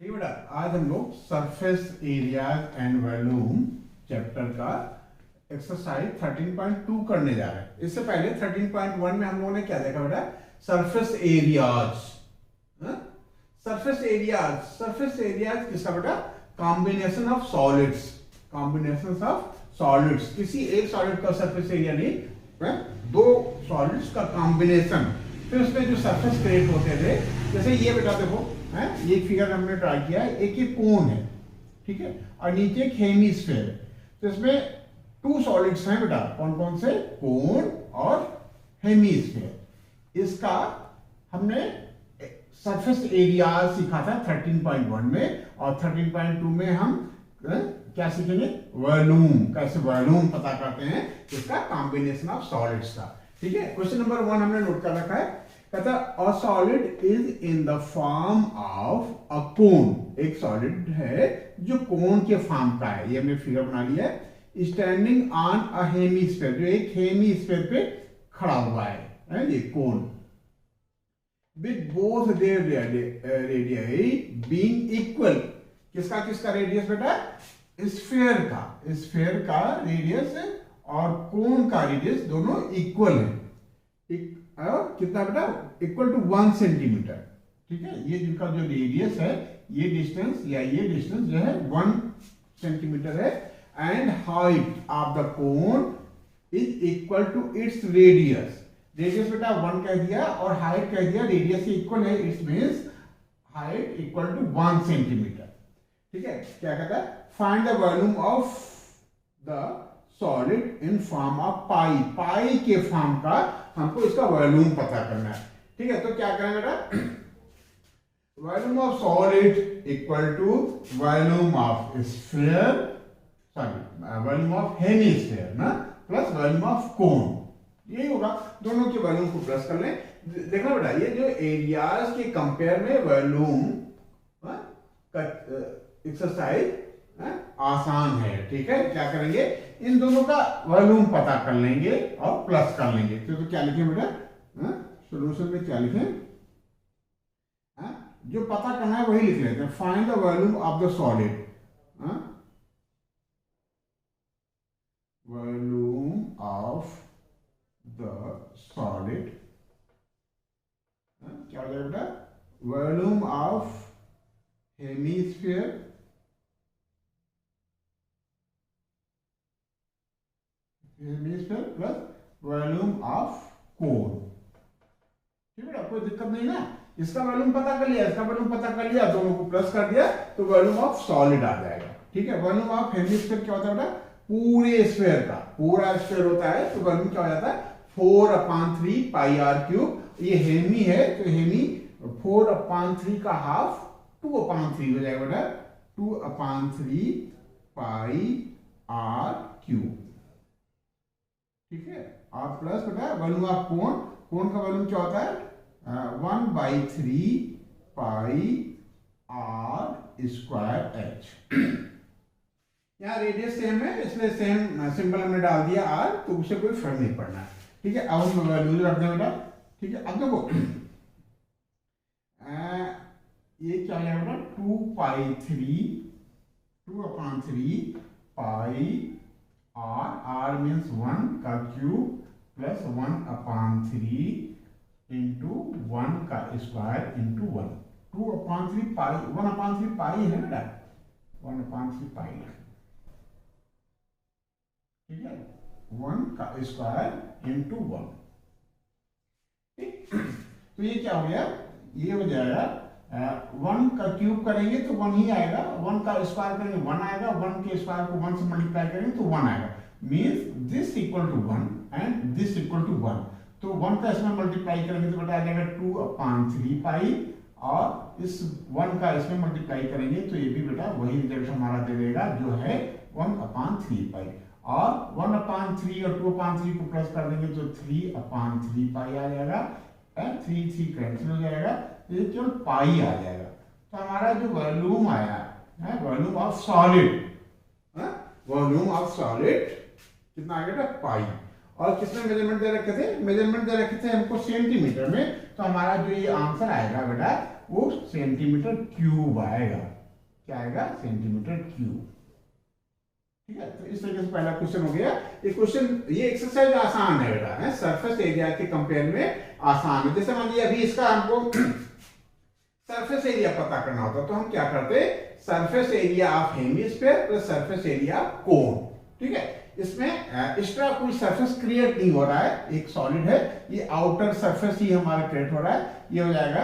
ठीक है बेटा, आज हम लोग surface areas and volume chapter का एक्सरसाइज 13.2 करने जा रहे हैं। इससे पहले 13.1 में हम लोगों ने क्या देखा बेटा? Surface areas. सरफेस एरियाज किसका बेटा? Combination of solids. Combination of solids, किसी एक सॉलिड का सरफेस एरिया नहीं, दो सॉलिड्स का कॉम्बिनेशन। फिर उसमें जो सरफेस क्रिएट होते थे, जैसे ये बेटा देखो, ये फिगर हमने ट्राई किया है। एक ये कोन है, ठीक है, और नीचे एक हेमीस्फीयर है। तो इसमें टू सॉलिड्स हैं बेटा, कौन कौन से? कोन और हेमीस्फीयर। इसका हमने सरफेस एरिया सीखा था 13.1 में, और 13.2 में हम क्या सीखेंगे? वॉल्यूम, कैसे वॉल्यूम पता करते हैं, इसका कॉम्बिनेशन ऑफ सॉलिड्स का। ठीक है, क्वेश्चन नंबर 1 हमने नोट कर रखा है। कहता a solid is in the form of a cone. एक सॉलिड है जो कोन के फॉर्म का है। ये हमने फिगर बना लिया है। स्टैंडिंग ऑन अ हेमीस्फीयर, जो एक हेमीस्फीयर पे खड़ा हुआ है ये cone. With both their radius being equal. किसका किसका रेडियस बेटा? स्फीयर का, स्फीयर का रेडियस और कोन का रेडियस दोनों इक्वल है। कितना बेटा? Equal to 1 centimetre. ठीक है, ये जिनका जो रेडियस है, ये डिस्टेंस या ये डिस्टेंस जो है 1 सेंटीमीटर है। And height of the cone is equal to its radius. Radius बेटा 1 कह दिया और हाइट कह दिया, रेडियस से इक्वल है, it's means height equal to 1 centimetre. ठीक है, क्या कहता है? Find the volume of the solid in form of pi. Pi के फॉर्म का हमको इसका वॉल्यूम पता करना है। ठीक है, तो क्या करेंगे बेटा? Volume of solid equal to volume of sphere, sorry volume of hemisphere ना, प्लस वॉल्यूम ऑफ कोन। यही होगा, दोनों के वॉल्यूम को प्लस कर लें। देखना बेटा, ये जो एरियाज के कंपेयर में वॉल्यूम का एक्सरसाइज आसान है। ठीक है, क्या करेंगे? इन दोनों का वॉल्यूम पता कर लेंगे और प्लस कर लेंगे। तो क्या लिखें बेटा? सॉल्यूशन में क्या लिखें? जो पता करना है वही लिख लेते हैं। Find the volume of the solid. Volume of the solid क्या हो जाएगा बेटा? Volume of hemisphere plus volume of कोन। ठीक है बेटा, कोई दिक्कत नहीं ना। इसका वॉल्यूम पता कर लिया, इसका वॉल्यूम पता कर लिया, दोनों को प्लस कर दिया तो वॉल्यूम ऑफ सॉलिड आ जाएगा। ठीक है, वॉल्यूम ऑफ हेमीस्फीयर क्या होता है बेटा? पूरे स्फीयर का, पूरा स्फीयर होता है तो वॉल्यूम क्या हो जाता है? 4/3 पाई आर क्यूब। ये हेमी है तो हेमी 4/3 का हाफ 2/3 हो जाएगा बेटा, 2/3 पाई आर क्यूब। ठीक है, और प्लस बेटा वॉल्यूम ऑफ कोन। कोन का वॉल्यूम क्या होता है? 1/3 पाई आर स्क्वायर एच। यहाँ रेडियस सेम है इसलिए सेम सिंबल हमने डाल दिया आर, तो उससे कोई फर्क नहीं पड़ना है। ठीक है, अब हम वैल्यू रख दें बेटा। ठीक है, अब देखो ये क्या है बेटा? 2/3 पाई आर मीन्स 1 का क्यूब प्लस 1/3 इंटू 1 का स्क्वायर इंटू 1। 2/3 पाई, 1/3 पाई है बेटा, 1/3 पाई। ठीक है, 1 का स्क्वायर इंटू 1। ठीक, तो ये क्या हो गया? ये हो जाएगा 1 का क्यूब करेंगे तो 1 ही आएगा, 1 का स्क्वायर करेंगे 1 आएगा, 1 के स्क्वायर को 1 से मल्टीप्लाई करेंगे तो 1 आएगा। Means this equal to 1 and this equal to 1। तो 1 का इसमें मल्टीप्लाई करेंगे तो बेटा आ जाएगा 2/3 पाई, और इस 1 का इसमें मल्टीप्लाई करेंगे तो ये भी बेटा वही रिजल्ट हमारा दे देगा जो है 1/3 पाई। और 1/3 और 2/3 को प्लस कर देंगे तो 3/3 पाई आ जाएगा, 3 कैंसिल हो जाएगा, ये केवल पाई आ जाएगा। तो हमारा जो वॉल्यूम आया है, volume of solid, volume of solid कितना आ गया? पाई। और किसने मेजरमेंट दे रखे थे? मेजरमेंट दे रखे थे हमको सेंटीमीटर में। तो हमारा जो ये आंसर आएगा बेटा वो सेंटीमीटर क्यूब आएगा। क्या आएगा? Centimetre cube. ठीक है, तो इस तरीके से पहला क्वेश्चन हो गया। ये क्वेश्चन, ये एक्सरसाइज आसान है बेटा, है सरफेस एरिया के कंपेयर में आसान है। जैसे मान लिया अभी इसका हमको सरफेस एरिया पता करना होता तो हम क्या करते? Surface area of hemisphere plus surface area of cone. ठीक है, इसमें एक्स्ट्रा कोई सरफेस क्रिएट नहीं हो रहा है, एक सॉलिड है, ये आउटर सरफेस ही हमारा क्रिएट हो रहा है। ये हो जाएगा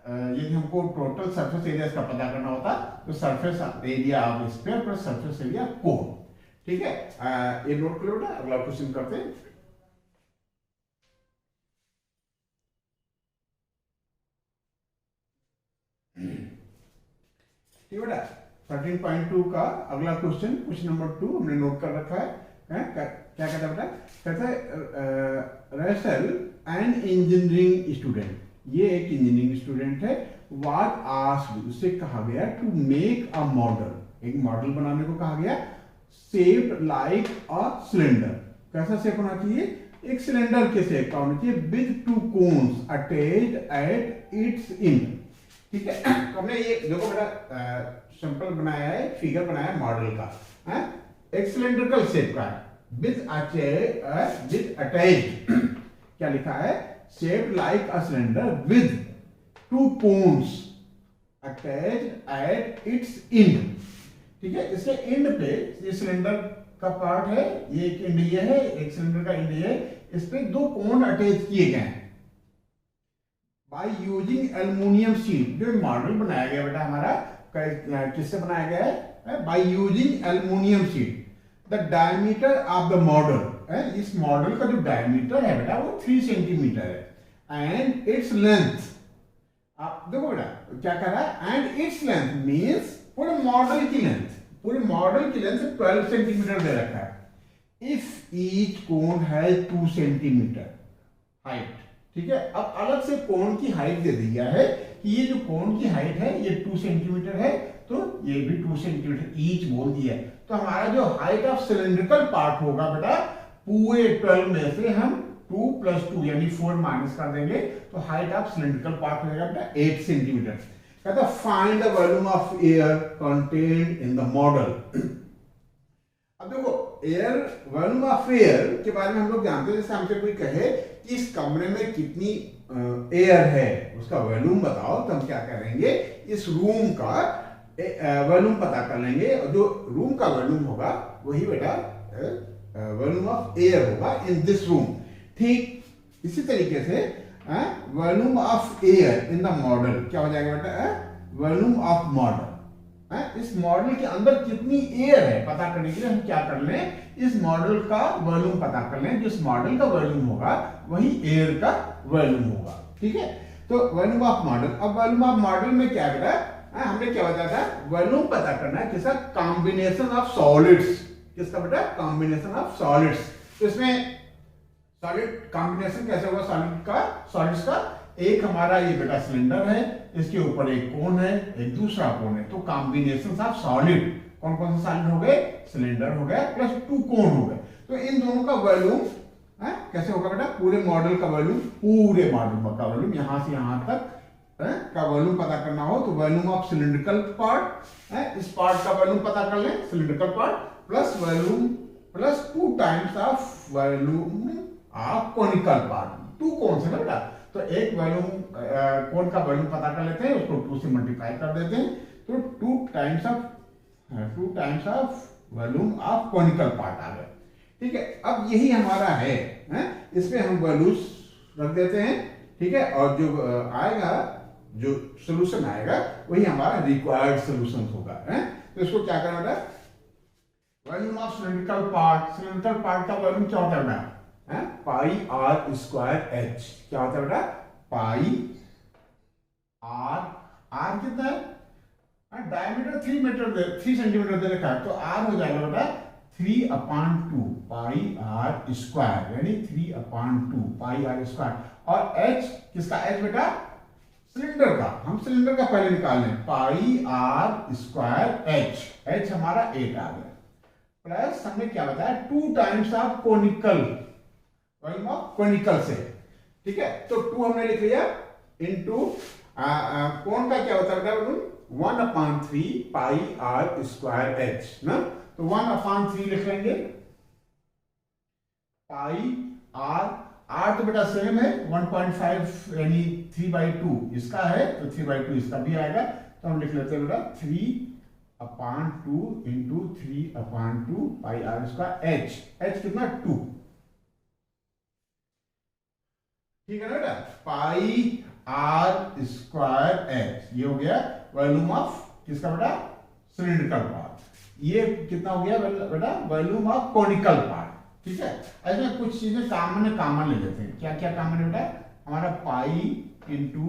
यदि हमको टोटल सरफेस एरिया का पता करना होता तो surface area of sphere plus surface area cone. ठीक है, ये नोट कर लो बेटा। अगला क्वेश्चन करते हैं। ठीक है बेटा, 13.2 का अगला क्वेश्चन, क्वेश्चन नंबर 2 हमने नोट कर रखा है। क्या कहता है बेटा? कहता है रसेल एन इंजीनियरिंग स्टूडेंट, ये एक इंजीनियरिंग स्टूडेंट है, वाज आस्क्ड, उससे कहा गया टू मेक अ मॉडल, एक मॉडल बनाने को कहा गया, शेप्ड लाइक अ सिलेंडर। कैसा शेप होना चाहिए? एक सिलेंडर के शेप का होना चाहिए, with two cons attached at its and. ठीक है, तो हमने ये देखो बेटा सिंपल बनाया है, फिगर बनाया है मॉडल का, है एक सिलेंड्रिकल शेप का है, विद अटैच्ड क्या लिखा है? shaped like a cylinder with two cones attached at its end। ठीक है, इसके एंड पे ये सिलेंडर का पार्ट है, ये एक एंड ये है, एक सिलेंडर का एंड ये है, इस पे दो कोन अटैच किए गए हैं बाय यूजिंग एल्युमिनियम शीट। जो मॉडल बनाया गया बेटा हमारा किससे बनाया गया है? By using aluminium sheet. The diameter of the model, इस मॉडल का जो डायमीटर है बेटा वो 3 सेंटीमीटर है, एंड इट्स लेंथ, आप देखो बेटा क्या कह रहा है? एंड इट्स लेंथ मींस पूरे मॉडल की लेंथ, पूरे मॉडल की लेंथ 12 सेंटीमीटर दे रखा है। If each cone has 2 centimetre height. ठीक है, अब अलग से कोन की हाइट दे दिया है कि ये जो कोन की हाइट है ये 2 सेंटीमीटर है, तो ये भी 2 सेंटीमीटर ईच बोल दिया है। तो हमारा जो हाइट ऑफ सिलेंड्रिकल पार्ट होगा बेटा, पूरे 12 में से हम 2 + 2 यानी 4 माइनस कर देंगे, तो हाइट ऑफ सिलेंड्रिकल पार्ट हो जाएगा बेटा 8 सेंटीमीटर। कहता find the volume of air contained in the model. अब देखो एयर, वॉल्यूम ऑफ एयर के बारे में हम लोग जानते हैं, जैसे हमसे कोई कहे कि इस कमरे में कितनी एयर है, उसका वॉल्यूम बताओ, तो हम क्या करेंगे? इस रूम का वॉल्यूम पता कर लेंगे, और जो रूम का वॉल्यूम होगा वही बेटा वॉल्यूम ऑफ एयर होगा इन दिस रूम। ठीक इसी तरीके से volume of air in the model क्या हो जाएगा बेटा? Volume of model. इस मॉडल के अंदर कितनी एयर है पता करने के लिए हम क्या कर लें? इस मॉडल का वॉल्यूम पता कर लें। जिस मॉडल का वॉल्यूम होगा वही एयर का वॉल्यूम होगा। ठीक है, तो वॉल्यूम ऑफ मॉडल। अब वॉल्यूम ऑफ मॉडल में क्या बेटा हमने क्या बताया था? वॉल्यूम पता करना है किसका? Combination of solids. किसका बेटा? Combination of solids. तो इसमें सॉलिड कॉम्बिनेशन कैसे होगा? सॉलिड्स का एक हमारा ये बेटा सिलेंडर है, इसके ऊपर एक कोन है, एक दूसरा कोन है, तो कॉम्बिनेशन ऑफ सॉलिड कौन कौन से सॉलिड हो गए? सिलेंडर हो गया प्लस 2 कोन हो गए। तो इन दोनों का वॉल्यूम कैसे होगा बेटा? पूरे मॉडल का वॉल्यूम, पूरे मॉडल का वॉल्यूम यहां से यहां तक का वॉल्यूम पता करना हो तो वॉल्यूम ऑफ सिलिंड्रिकल पार्ट, इस पार्ट का वॉल्यूम पता कर लें, cylindrical part plus volume plus 2 times of volume of conical part. 2 कोन से ना बेटा, तो एक वॉल्यूम कोन का वॉल्यूम पता कर लेते हैं, उसको 2 से मल्टीप्लाई कर देते हैं, तो 2 times of volume of conical part आ गया। ठीक है, अब यही हमारा है, इसमें हम वॉल्यूम्स रख देते हैं। ठीक है, और जो आएगा, जो सोल्यूशन आएगा वही हमारा रिक्वायर्ड सोल्यूशन होगा। तो इसको क्या करना है? Volume of cylindrical part, cylindrical part का वॉल्यूम क्या होता है बेटा? पाई आर स्क्वायर एच। क्या होता है बेटा? पाई आर कितना है? डायमीटर 3 सेंटीमीटर दे रखा है, तो आर हो जाएगा बेटा 3/2 पाई आर स्क्वायर, यानी 3/2 पाई आर स्क्वायर। और एच किसका? एच बेटा सिलेंडर का। हम सिलेंडर का पहले निकाल लें, पाई आर स्क्वायर एच हमारा 8 आ गया, प्लस हमने क्या बताया? 2 times of conical, volume of conical से। ठीक है, तो 2 हमने लिख लिया इनटू कोण का क्या होता है बोलूं 1/3 पाई आर स्क्वायर एच ना, तो 1/3 लिख लेंगे पाई आर, आर तो बेटा सेम है 1.5 यानी 3/2 इसका है तो 3/2 इसका भी आएगा, तो हम लिख लेते हैं बेटा 3/2 into 3/2 pi r square h, h कितना 2, ठीक है ना बेटा, पाई आर स्क्वायर एच, ये हो गया वॉल्यूम ऑफ किसका बेटा सिलिंड्रिकल पार्ट, ये कितना हो गया बेटा वॉल्यूम ऑफ कोनिकल पार्ट, ठीक है। ऐसे कुछ चीजें कॉमन ले लेते हैं, क्या क्या कॉमन है बेटा, हमारा पाई इंटू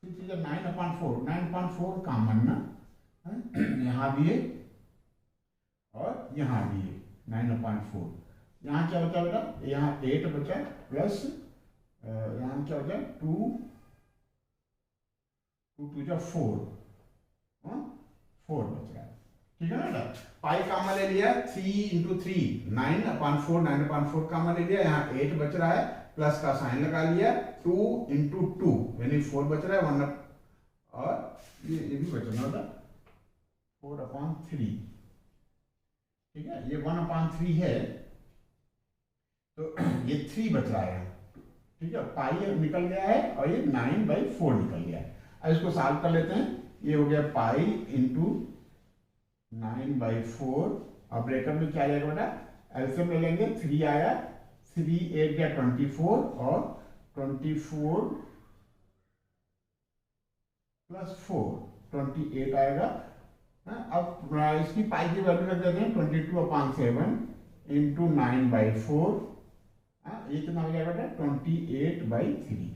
9/4 कॉमन ना, यहाँ भी है और यहाँ भी है 9/4, यहाँ क्या बचा बेटा, यहाँ 8 बचा प्लस यहाँ क्या बचा 2 2 4, 4 बच रहा है, ठीक है ना बेटा। पाई कामा ले लिया 3 इंटू 3 9/4, 9/4 कामा ले लिया, यहाँ 8 बच रहा है, प्लस का साइन लगा लिया, 2 इंटू 2 यानी 4 बच रहा है, 1 और ये भी बचना था 4/3, ठीक है, ये 1/3 है तो ये 3 बच रहा है, ठीक है, पाई निकल गया है और ये 9/4 निकल गया है। अब इसको सॉल्व कर लेते हैं, ये हो गया पाई इंटू 9/4 और ब्रेकर में क्या आएगा बेटा, एलसीएम ले लेंगे, 3 आया, 3 8 गया 24 और 24 प्लस 4 28 आएगा। अब इसकी पाई की वैल्यू रख देते हैं 22/7 इंटू 9/4, ये कितना हो जाएगा बेटा 28/3,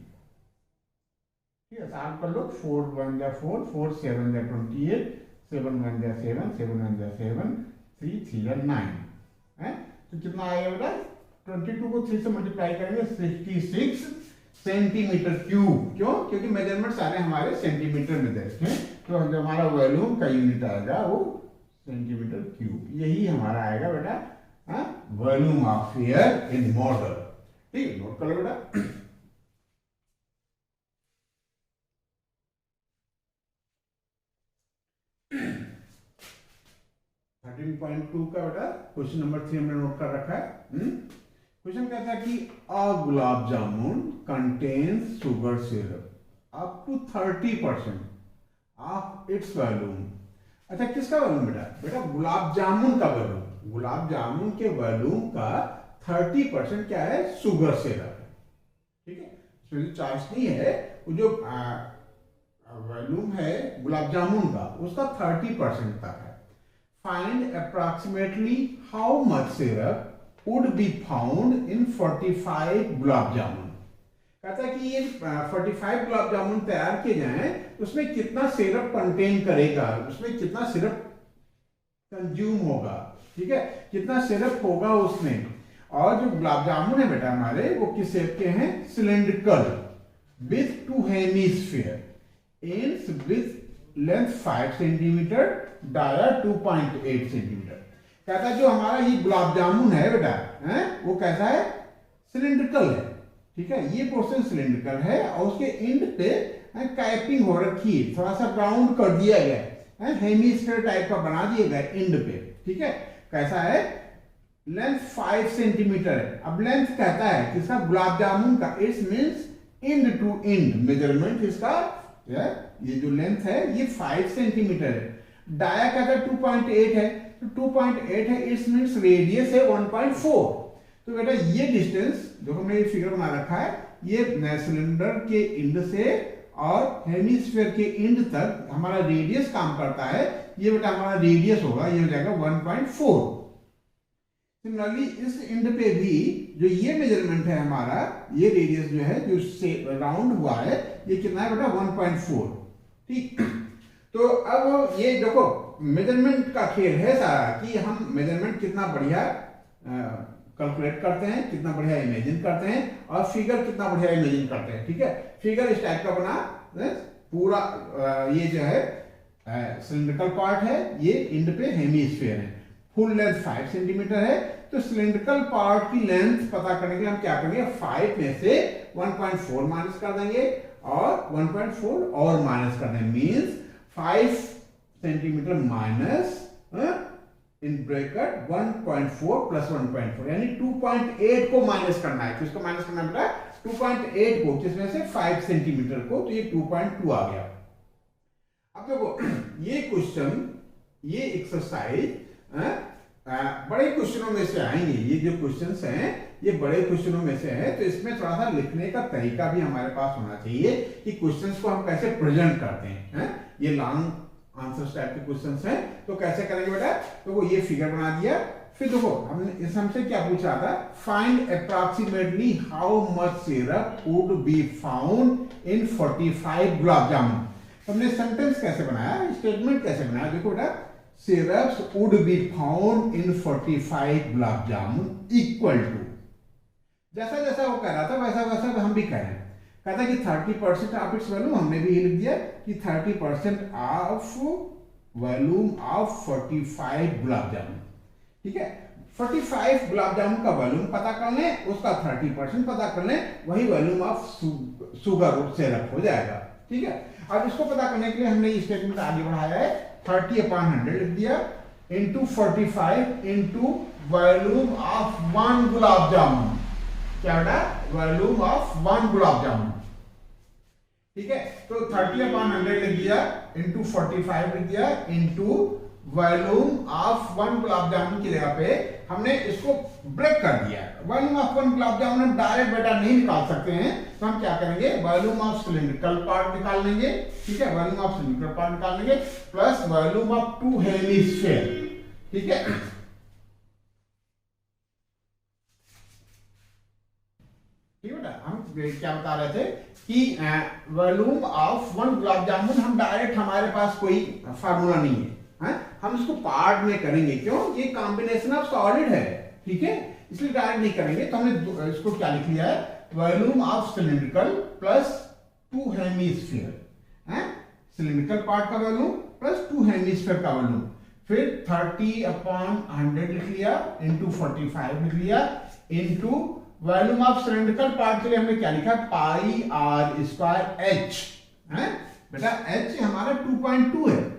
ठीक है, सॉल्व कर लो, 4 1 जा 4, 4 7 जा 28, 7 1 जा 7, 7 1 जा 7, 3 3 जा 9 है, तो कितना आएगा बेटा 22 को 3 से मल्टीप्लाई करेंगे 66 सेंटीमीटर क्यूब, क्यों, क्योंकि मेजरमेंट सारे हमारे सेंटीमीटर में दे हैं, तो जो हमारा वॉल्यूम का यूनिट आएगा वो सेंटीमीटर क्यूब, यही हमारा आएगा बेटा volume of air in model, ठीक है, नोट कर लो बेटा। 13.2 का बेटा क्वेश्चन नंबर 3 हमने नोट कर रखा है। क्वेश्चन कहता है कि a gulab jamun contains sugar syrup up to 30% of its volume. अच्छा, किसका वॉल्यूम बेटा, बेटा गुलाब जामुन का वॉल्यूम, गुलाब जामुन के वॉल्यूम का 30% क्या है, शुगर सिरप है, ठीक है, इसमें चार्ज नहीं है, वो जो वॉल्यूम है गुलाब जामुन का उसका 30% तक है। Find approximately how much syrup would be found in 45 gulab जामुन। कहता है कि ये 45 गुलाब जामुन तैयार किए जाएं, उसमें कितना सिरप कंटेन करेगा, उसमें कितना सिरप कंज्यूम होगा, ठीक है, कितना सिरप होगा उसमें। और जो गुलाब जामुन है बेटा हमारे वो किस शेप के हैं, cylindrical with 2 hemisphere, ends with length 5 centimetre, dia 2.8 centimetre. कहता है जो हमारा ये गुलाब जामुन है बेटा वो कैसा है, सिलेंड्रिकल है, ठीक है, ये पोर्शन सिलेंड्रिकल है और उसके एंड पे कैपिंग हो रखी है, थोड़ा सा राउंड कर दिया गया है, हेमिस्फीयर टाइप का बना दिया गया एंड पे, ठीक है, कैसा है, लेंथ 5 सेंटीमीटर है। अब लेंथ कहता है किसका, गुलाब जामुन का, it's means end to end measurement इसका, ये जो लेंथ है ये 5 सेंटीमीटर है, डाया कहता है 2.8 है, तो 2.8 है, इट्स मींस रेडियस है 1.4। तो बेटा ये डिस्टेंस देखो मैं ये फिगर बना रखा है, ये सिलेंडर के एंड से और हेमिस्फीयर के एंड तक हमारा रेडियस काम करता है, ये बेटा हमारा रेडियस होगा, ये हो जाएगा 1.4। सिमिलरली इस एंड पे भी जो ये मेजरमेंट है हमारा, ये रेडियस जो है जो राउंड हुआ है, ये कितना है बेटा 1.4, ठीक। तो अब ये देखो मेजरमेंट का खेल है सारा, कि हम मेजरमेंट कितना बढ़िया कैलकुलेट करते हैं, कितना बढ़िया इमेजिन करते हैं, और फिगर कितना बढ़िया इमेजिन करते हैं, ठीक है। फिगर इस टाइप का बना, पूरा ये जो है सिलिंड्रिकल पार्ट है, ये एंड पे हेमिस्फीयर है, फुल लेंथ 5 सेंटीमीटर है, तो सिलिंड्रिकल पार्ट की लेंथ पता करने के लिए हम क्या करेंगे, 5 में से 1.4 माइनस कर देंगे और 1.4 और माइनस करना है, means 5 centimetre minus in bracket 1.4 plus 1.4 यानी 2.8 को माइनस करना है। किसको माइनस करना है बेटा? 2.8 को, किसमें से? 5 सेंटीमीटर को, तो ये 2.2 आ गया। अब देखो ये क्वेश्चन, ये एक्सरसाइज बड़े क्वेश्चनों में से आएंगे। ये जो क्वेश्चंस हैं ये बड़े क्वेश्चनों में से है, तो इसमें थोड़ा सा लिखने का तरीका भी हमारे पास होना चाहिए कि क्वेश्चंस को हम कैसे प्रेजेंट करते हैं। ये लॉन्ग आंसर्स टाइप के क्वेश्चंस हैं, तो कैसे करेंगे बेटा? तो वो ये फिगर बना दिया। फिर देखो हमसे क्या पूछा था? Find approximately how much syrup would be found in 45 gulab jamun. हमने सेंटेंस कैसे बनाया, स्टेटमेंट कैसे बनाया? देखो बेटा, syrups would be found in 45 gulab jamun equal to, जैसा जैसा वो कह रहा था वैसा वैसा हम भी कह रहे हैं। कहता है कि 30% ऑफ इट्स वॉल्यूम, हमने भी ये लिख दिया कि 30% ऑफ वॉल्यूम ऑफ 45 गुलाब जामुन। ठीक है, 45 गुलाब जामुन का वॉल्यूम पता कर लें, उसका 30% पता कर लें, वही वॉल्यूम ऑफ शुगर सिरप हो जाएगा। ठीक है, अब इसको पता करने के लिए हमने ये स्टेटमेंट आगे बढ़ाया है, 30/100 लिख दिया into 45 into volume of 1 gulab jamun. क्या बेटा? Volume of 1 gulab jamun. ठीक है, तो 30/100 लिख दिया इंटू 45 लिख दिया into volume of 1 gulab jamun की जगह पे हमने इसको ब्रेक कर दिया। वॉल्यूम ऑफ 1 गुलाब जामुन हम डायरेक्ट बेटा नहीं निकाल सकते हैं, तो हम क्या करेंगे? वॉल्यूम ऑफ सिलिंड्रिकल पार्ट निकाल लेंगे। ठीक है, वॉल्यूम ऑफ सिलिंड्रिकल पार्ट निकाल लेंगे प्लस वॉल्यूम ऑफ 2 हेमिस्फीयर। ठीक है, ठीक है बेटा, हम क्या बता रहे थे कि वॉल्यूम ऑफ 1 गुलाब जामुन हम डायरेक्ट, हमारे पास कोई फार्मूला नहीं है, हम इसको पार्ट में करेंगे। क्यों? ये कॉम्बिनेशन ऑफ सॉलिड है। ठीक है, इसलिए डायरेक्ट नहीं करेंगे, तो हमने इसको क्या लिख लिया है? Volume of cylindrical plus 2 hemisphere. Cylindrical part का वॉल्यूम प्लस 2 हेमिस्फीयर का वॉल्यूम। फिर 30/100 लिख लिया इंटू 45 लिख लिया into volume of cylindrical part के लिए हमने क्या लिखा? पाई आर स्क्वायर एच। बेटा एच हमारा 2.2 है।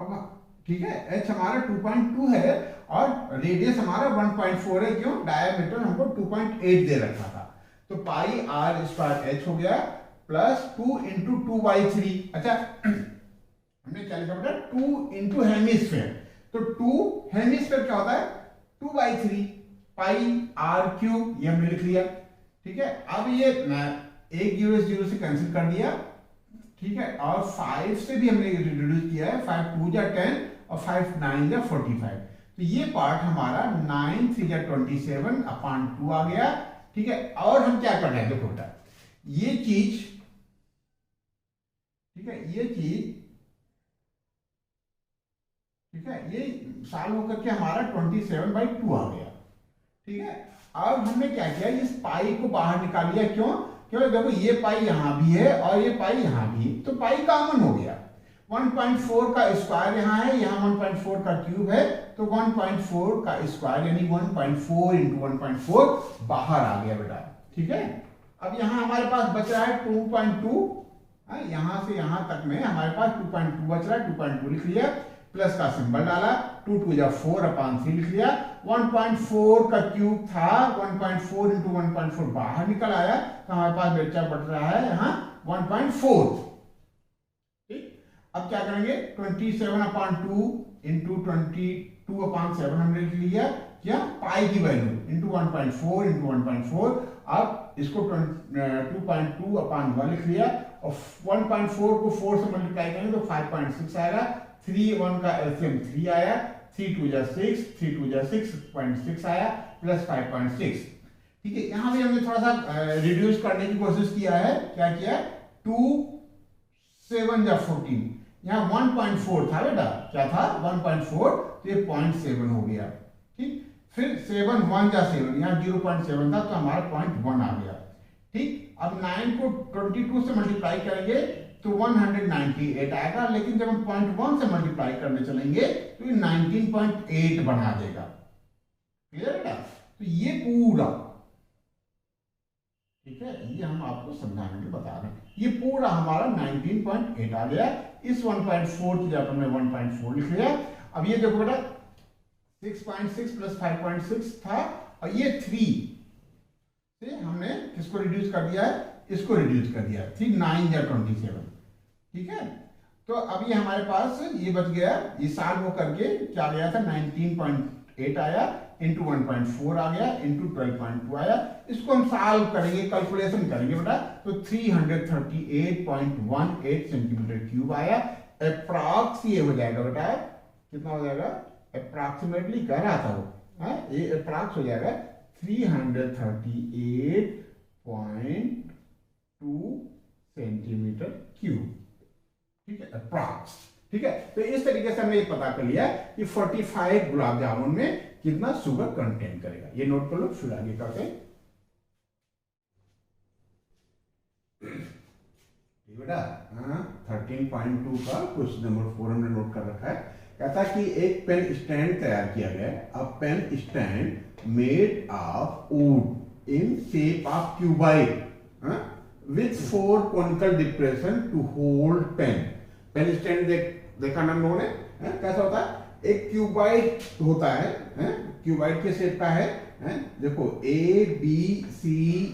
अब ठीक है, एच हमारा 2.2 है और रेडियस हमारा 1.4 है। क्यों? डायमीटर हमको 2.8 दे रखा था, तो पाई आर स्क्वायर एच हो गया प्लस 2 इंटू 2/3। अच्छा, हमने क्या लिखा बेटा? 2 इंटू हेमिस्फीयर, तो 2 हेमिस्फीयर क्या होता है? 2/3 पाई आर क्यूब, ये हमने लिख लिया। ठीक है, अब ये एक 0 से कैंसिल कर दिया। ठीक है, और 5 से भी हमने रिड्यूस किया है, 5 2 जा 10 और 5 9 जा 45, तो ये पार्ट हमारा 9 3 जा 27/2 आ गया। ठीक है, और हम क्या कर रहे हैं? देखो बेटा, ये चीज, ठीक है, ये चीज, ठीक है, ये सॉल्व होकर के हमारा 27/2 आ गया। ठीक है, अब हमने क्या किया? इस पाई को बाहर निकाल लिया। क्यों? क्योंकि देखो ये पाई यहां भी है और ये पाई यहां भी है, तो पाई कॉमन हो गया। 1.4 का स्क्वायर यहां है, यहां 1.4 का क्यूब है, तो 1.4 का स्क्वायर यानी 1.4 इंटू 1.4 बाहर आ गया बेटा। ठीक है, अब यहां हमारे पास बच रहा है 2.2, यहां से यहां तक में हमारे पास 2.2 बच रहा है, 2.2 लिख लिया, प्लस का सिंबल डाला, 2 2 जा 4/3 लिख लिया। 1.4 का क्यूब था, 1.4 इंटू 1.4 बाहर निकल आया, तो हमारे पास बच्चा बढ़ रहा है यहाँ 1.4। ठीक, अब क्या करेंगे? 27/2 इंटू 22/7 हमने लिख लिया, क्या? पाई की वैल्यू इंटू 1.4 इंटू 1.4। अब इसको 2.2/1 लिख लिया और 1.4 को 4 से मल्टीप्लाई करेंगे तो 5.6 आएगा। 3 1 का एलसीएम 3 आया, 3 2 जा 6, 3 2 जा 6.6 आया प्लस 5.6। ठीक है, यहां भी हमने थोड़ा सा रिड्यूस करने की कोशिश किया है। क्या किया? 2 7 जा 14, यहाँ 1.4 था बेटा, क्या था? 1.4, तो ये 0.7 हो गया। ठीक, फिर 7 1 जा 7, यहाँ 0.7 था, तो हमारा 0.1 आ गया। ठीक, अब 9 को 22 से मल्टीप्लाई करेंगे तो 198 आएगा, लेकिन जब हम 0.1 से मल्टीप्लाई करने चलेंगे तो ये 19.8 बना देगा। क्लियर बेटा? तो ये पूरा, ठीक है, ये हम आपको समझाने के लिए बता रहे हैं। ये पूरा हमारा 19.8 आ गया, इस 1.4 की जगह हमने 1.4 लिख लिया। अब ये देखो बेटा 6.6 प्लस 5.6 था, और ये 3 से हमने किसको रिड्यूस कर दिया है, इसको रिड्यूस कर दिया, 3 9 या 27। ठीक है, तो अब ये हमारे पास ये बच गया, ये साल वो करके क्या गया था 19.8 आया, इंटू 1.4 आ गया, इंटू 12.2 आया। इसको हम सॉल्व करेंगे, कैलकुलेशन करेंगे बेटा, तो 338.18 सेंटीमीटर क्यूब आया। अप्रॉक्स ये हो जाएगा बेटा, कितना हो जाएगा, अप्रॉक्सीमेटली कह रहा था वो, ये अप्रॉक्स हो जाएगा 338.2 सेंटीमीटर क्यूब। ठीक है, अप्रॉक्स। ठीक है, तो इस तरीके से हमने ये पता कर लिया कि 45 गुलाब जामुन में कितना शुगर कंटेन करेगा। ये नोट कर लो, फिर आगे करते हैं। बेटा 13.2 का क्वेश्चन नंबर 4 हमने नोट कर रखा है। कहता है कि एक पेन स्टैंड तैयार किया गया है। A pen stand made of wood in shape of cuboid with 4 conical depression to hold pen। Pen stand देखा ना हम लोगों ने, कैसा होता है, एक क्यूबाइड होता है, क्यूबाइड के शेप का है, देखो ABCD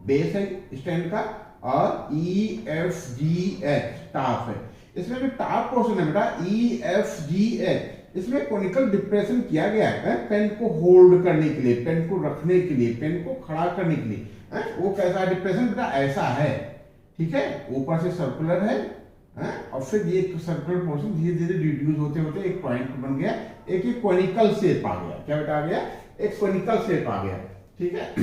बेस है स्टैंड का, और EFGH टॉप है। इसमें जो टॉप पोर्शन है बेटा EFGH, इसमें कोनिकल डिप्रेशन किया गया है पेन को होल्ड करने के लिए, पेन को रखने के लिए, पेन को खड़ा करने के लिए। वो कैसा डिप्रेशन बेटा, ऐसा है। ठीक है, ऊपर से सर्कुलर है, और फिर ये सर्कुलर पोर्शन धीरे धीरे रिड्यूस होते होते एक पॉइंट बन गया, एक कोनिकल शेप आ गया। क्या बेटा आ गया, एक कोनिकल शेप आ गया। ठीक है,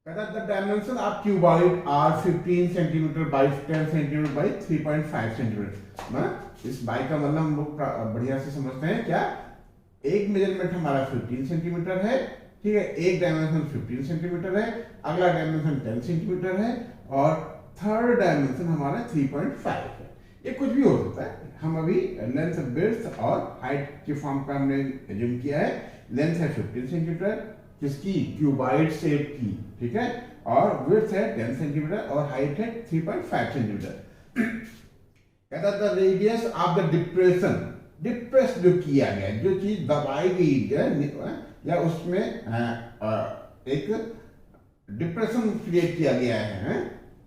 कहता है the dimension of cuboid are 15 centimetre by 10 centimetre by 3.5 centimetre. इस बाई का मतलब हम लोग बढ़िया से समझते हैं क्या, एक मेजरमेंट हमारा 15 सेंटीमीटर है। ठीक है, एक डायमेंशन 15 सेंटीमीटर है, अगला डायमेंशन 10 सेंटीमीटर है, और थर्ड डायमेंशन हमारा 3.5 है। ये कुछ भी हो सकता है, हम अभी लेंथ, विड्थ और हाइट के फॉर्म का हमने एज्यूम किया है। लेंथ है 15 सेंटीमीटर किसकी, क्यूबाइड शेप की। ठीक है, और विड्थ है 10 सेंटीमीटर और हाइट है 3.5 सेंटीमीटर। कहता the radius of the depression, depress जो किया गया, जो चीज दबाई गई है या उसमें एक डिप्रेशन क्रिएट किया गया है,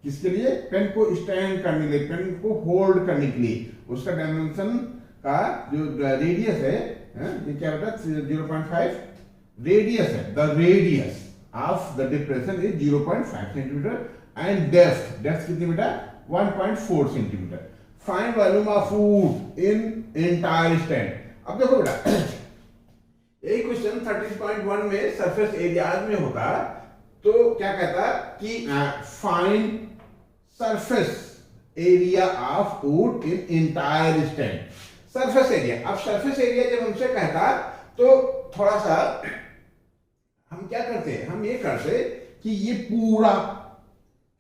किसके लिए, पेन को स्टैंड करने के लिए, पेन को होल्ड करने के लिए, उसका डायमेंशन का जो रेडियस है, ये क्या बेटा 0.5 रेडियस है। The radius of the depression is 0.5 centimetre and depth कितनी बेटा 1.4 centimetre. Find volume of wood in entire stand. अब देखो बेटा यही क्वेश्चन 13.1 में सरफेस एरियाज में होता, तो क्या कहता कि find surface area of wood in entire stand. Surface area, अब सरफेस एरिया जब हमसे कहता तो थोड़ा सा हम क्या करते हैं, हम ये करते कि ये पूरा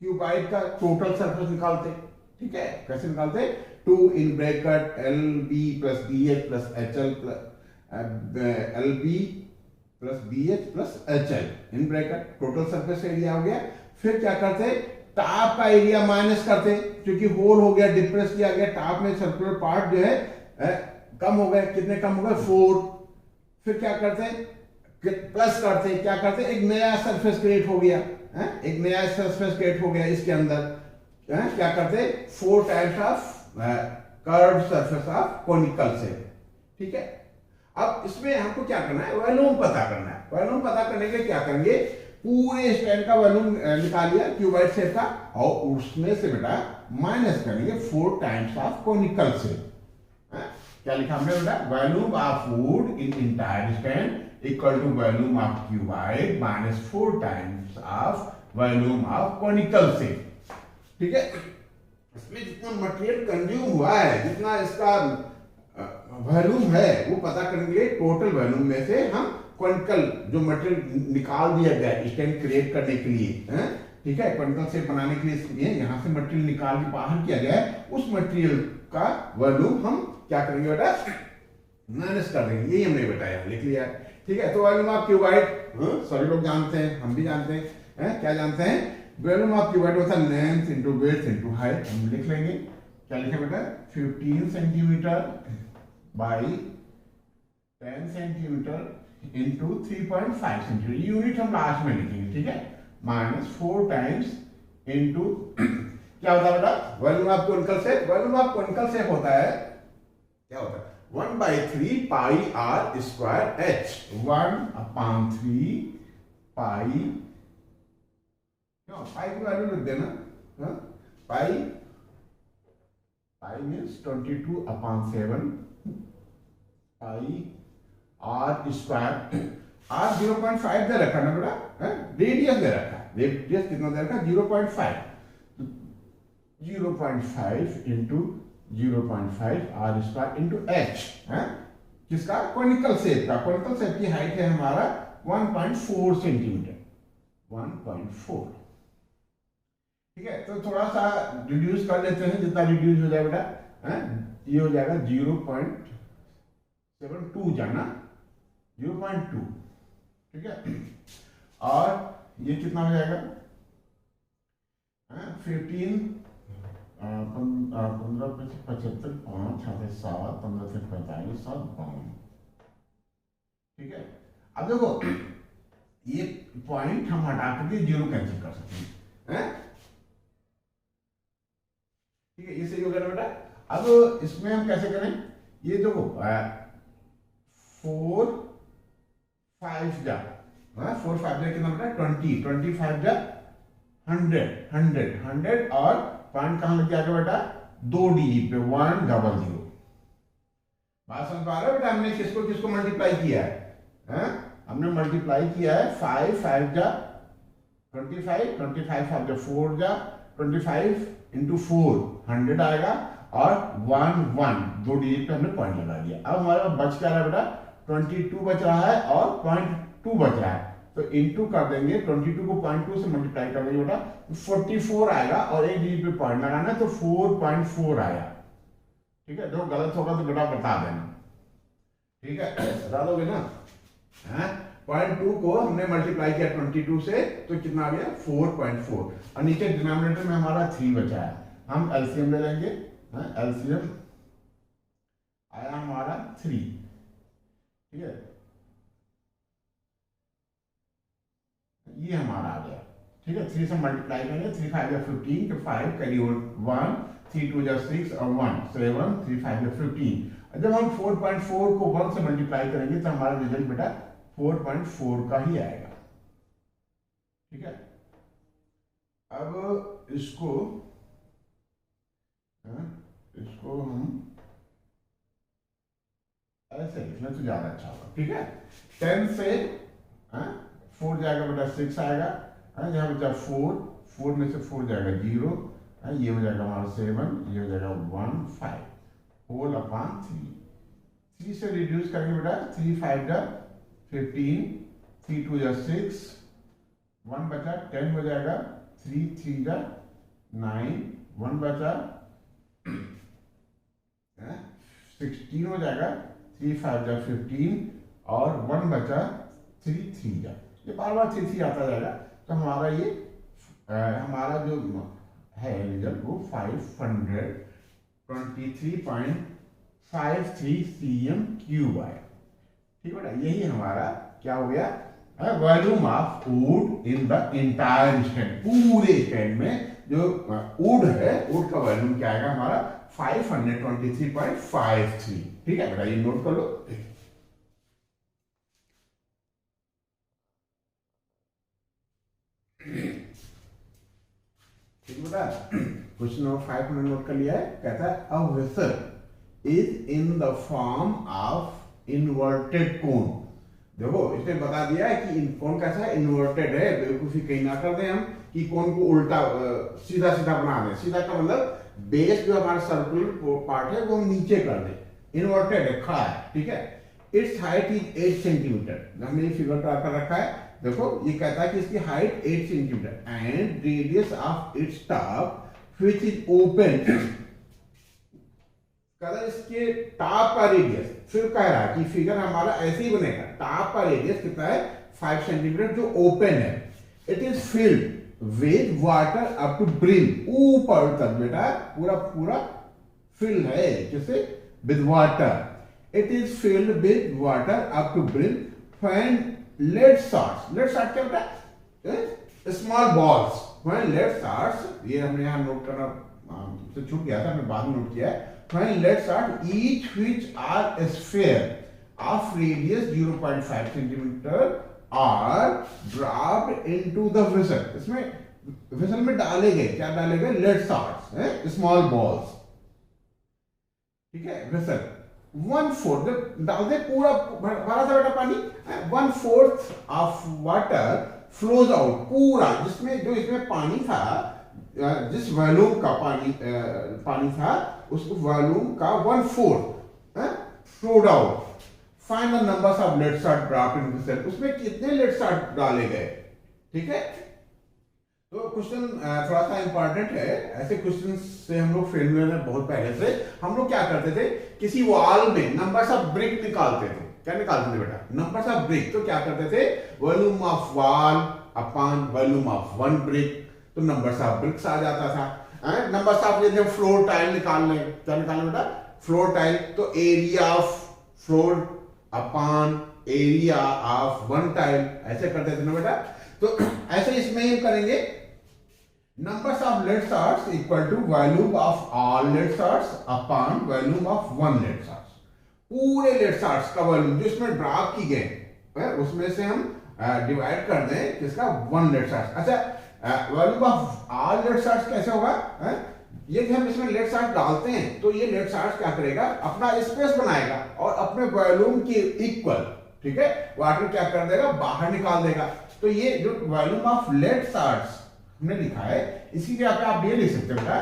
क्यूबाइड का टोटल सरफेस निकालते। ठीक है, कैसे निकालते, 2 in bracket LB plus BH plus HL LB plus BH plus HL in bracket, total surface area हो गया। फिर क्या करते, टॉप का एरिया माइनस करते, क्योंकि होल हो गया, डिप्रेस किया गया, टॉप में सर्कुलर पार्ट जो है कम हो गए, कितने कम हो गए 4। फिर क्या करते, प्लस करते, क्या करते, एक नया सरफेस क्रिएट हो गया, एक नया सरफेस क्रिएट हो गया इसके अंदर, क्या करते 4 types of curved surface of conical shape. ठीक है, अब इसमें हमको क्या करना है, वॉल्यूम पता करना है। वॉल्यूम पता करने के लिए क्या करेंगे, पूरे स्टैंड का वॉल्यूम निकाल लिया क्यूबाइड शेप का, और उसमें से बेटा माइनस करेंगे 4 टाइम्स ऑफ कोनिकल शेप। क्या लिखा हमने बेटा, volume of wood in entire stand equal to volume of cuboid minus 4 times of volume of conical shape. ठीक है, इसमें जितना मटेरियल कंज्यूम हुआ है, जितना इसका वॉल्यूम है, वो पता करने के लिए टोटल वॉल्यूम में से हम कोनिकल जो मटेरियल निकाल दिया गया स्टैंड क्रिएट करने के लिए, ठीक है, कोनिकल शेप बनाने के लिए यहाँ से मटेरियल निकाल के बाहर किया गया है, उस मटेरियल का वॉल्यूम हम क्या करेंगे बेटा, माइनस कर देंगे। यही हमने बेटा यहाँ लिख लिया। ठीक है, तो वॉल्यूम ऑफ क्यूबाइड सभी लोग जानते हैं, हम भी जानते हैं, क्या जानते हैं, वॉल्यूम ऑफ क्यूबॉइड होता है length into width into height. हम लिख लेंगे, क्या लिखे बेटा, 15 centimetre by 10 centimetre into 3.5 centimetre, unit हम लास्ट में लिखेंगे, ठीक है, माइनस 4 टाइम्स इंटू क्या होता है बेटा, volume of conical shape. Volume of conical shape होता है, क्या होता है, 1/3 pi r square h, 1/3 pi, क्यों पाई की वैल्यू लिख देना, pi, pi means 22/7 pi r square, r 0.5 दे रखा ना बेटा, रेडियस दे रखा है, रेडियस कितना दे रखा है, 0.5, 0.5 into 0.5 r square into h, किसका, कॉनिकल शेप का। कॉनिकल शेप की हाइट है हमारा 1.4 सेंटीमीटर, 1.4, ठीक है। तो थोड़ा सा रिड्यूस कर लेते हैं, जितना रिड्यूस हो जाए बेटा, ये हो जाएगा 0.72 जाना, 0.2, ठीक है। और ये कितना हो जाएगा, 15, 15 पे 75, 5 यहाँ पे 7, 15 से 45, 7, 52, ठीक है। अब देखो ये पॉइंट हम हटा करके 0 कैंसिल कर सकते हैं, ठीक है, ये सही हो गया बेटा। अब इसमें हम कैसे करें, ये देखो 4 5 जा, 4 5 जा कितना बेटा, 20, 25 जा 100, 100, 100 और पॉइंट कहां लग जाएगा बेटा, 2D पे 100। बात समझ पा रहे हो बेटा, हमने किसको किसको मल्टीप्लाई किया है, हमने मल्टीप्लाई किया है 5 5 जा 25, 25 5 जा 4 जा 25 इंटू 4 100 आएगा, और 1 1 2D पे हमने पॉइंट लगा दिया। अब हमारे पास बच क्या रहा है बेटा, 22 बच रहा है और 0.2 बच रहा है, तो इंटू कर देंगे, 22 को 0.2 से मल्टीप्लाई कर देंगे बेटा, 44 आएगा, और एक डी पे पॉइंट लगाना है तो 4.4 आया, ठीक है। जो गलत होगा तो बेटा बता देना, ठीक है, बता दोगे ना, 0.2 को हमने मल्टीप्लाई किया 22 से, तो कितना आ गया 4.4, और नीचे डिनोमिनेटर में हमारा 3 बचा है, हम एलसीएम ले लेंगे, एलसीएम आया हमारा 3, ठीक है, ये हमारा आ गया, ठीक है। 3 से मल्टीप्लाई करेंगे, 3 5 या 15 तो 5 कैरी 1, 3 2 या 6 और 1 7, 3 5 या 15। जब हम 4.4 को 1 से मल्टीप्लाई करेंगे तो हमारा रिजल्ट बेटा 4.4 का ही आएगा, ठीक है। अब इसको हम ऐसे लिखना तो ज्यादा अच्छा होगा, ठीक है। 10 से 4 जाएगा बेटा 6 आएगा, यहाँ बचा 4 में से 4 जाएगा 0, ये हो जाएगा हमारा 7, ये हो जाएगा 1 5 होल अपॉन 3 से रिड्यूस करेंगे बेटा, 3 5 जा 15, 3 2 जा 6, 1 बचा 10 हो जाएगा, 3 3 जा 9, 1 बचा 16 हो जाएगा, 3 5 जा 15 और 1 बचा 3 3 जा, ये बार बार 3 3 आता जाएगा, तो हमारा ये हमारा जो है रिजल्ट वो 523.53 cm³ आया, ठीक है। यही हमारा क्या हो गया, volume of wood in the entire stand, पूरे स्टैंड में जो वुड है, वुड का वॉल्यूम क्या आएगा हमारा 523.53, ठीक है बेटा, ये नोट कर लो। ठीक बेटा, क्वेश्चन नंबर 5 हमने नोट कर लिया है, कहता है a vessel is in the form of inverted कोन। देखो इसने बता दिया है कि कोन कैसा है, इन्वर्टेड है, बेवकूफी कहीं ना कर दें हम कि कोन को उल्टा सीधा सीधा बना दें। सीधा का मतलब बेस जो हमारा सर्कुलर पार्ट है वो हम नीचे कर दें, इन्वर्टेड है, खड़ा है, ठीक है। इट्स हाइट इज 8 सेंटीमीटर, हमने ये फिगर ड्रा कर रखा है, देखो ये कहता है कि इसकी height 8 centimetre and radius of its top which is open, कहता इसके टॉप का रेडियस, फिर कह रहा है कि फिगर हमारा ऐसे ही बनेगा, टॉप का रेडियस कितना है 5 सेंटीमीटर जो ओपन है, it is filled with water up to brim, ऊपर तक बेटा पूरा पूरा फिल्ड है किसे, with water. It is filled with water up to brim when lead shots, lead shot क्या होता है, small balls, when lead shots, ये हमने यहां नोट करना से छूट गया था, हमने बाद में नोट किया है। When lead shot each which are a sphere of radius 0.5 centimeter are dropped into the vessel, इसमें वेसल में डाले गए, क्या डाले गए, लेड शॉट्स, स्मॉल बॉल्स, ठीक है, वेसल 1/4 डाल दे, पूरा भरा था बेटा पानी, 1/4 ऑफ वाटर फ्लोज आउट, पूरा जिसमें जो इसमें पानी था, जिस वॉल्यूम का पानी था उस वॉल्यूम का 1/4 flowed out. Find the numbers of lead shot dropped in vessel, उसमें कितने लेड शॉट डाले गए, ठीक है। तो क्वेश्चन थोड़ा सा इंपॉर्टेंट है, ऐसे क्वेश्चन से हम लोग फेल हुए हैं बहुत पहले से। हम लोग क्या करते थे, किसी वॉल में नंबर्स ऑफ ब्रिक निकालते थे, क्या निकालते थे बेटा, नंबर्स ऑफ ब्रिक। तो क्या करते थे, volume of wall upon volume of one brick, तो नंबर्स ऑफ ब्रिक्स आ जाता था। नंबर्स ऑफ जब फ्लोर टाइल निकालने, क्या निकालना बेटा, फ्लोर टाइल, तो area of floor upon area of one tile, ऐसे करते थे ना बेटा। तो ऐसे इसमें ही करेंगे, numbers of lead shots equal to volume of all lead shots upon volume of one lead shots, पूरे लेड शॉट्स का वॉल्यूम जो इसमें ड्रॉप की गए उसमें से हम डिवाइड कर दें किसका, वन लेड शॉट्स। अच्छा, volume of all lead shots कैसे होगा, ये हम इसमें लेड शॉट डालते हैं तो ये लेड शॉट क्या करेगा, अपना स्पेस बनाएगा और अपने वॉल्यूम के इक्वल, ठीक है, वाटर क्या कर देगा, बाहर निकाल देगा। तो ये जो वॉल्यूम ऑफ लेड शॉट्स हमने लिखा है, इसी जगह पे आप ये लिख सकते बेटा,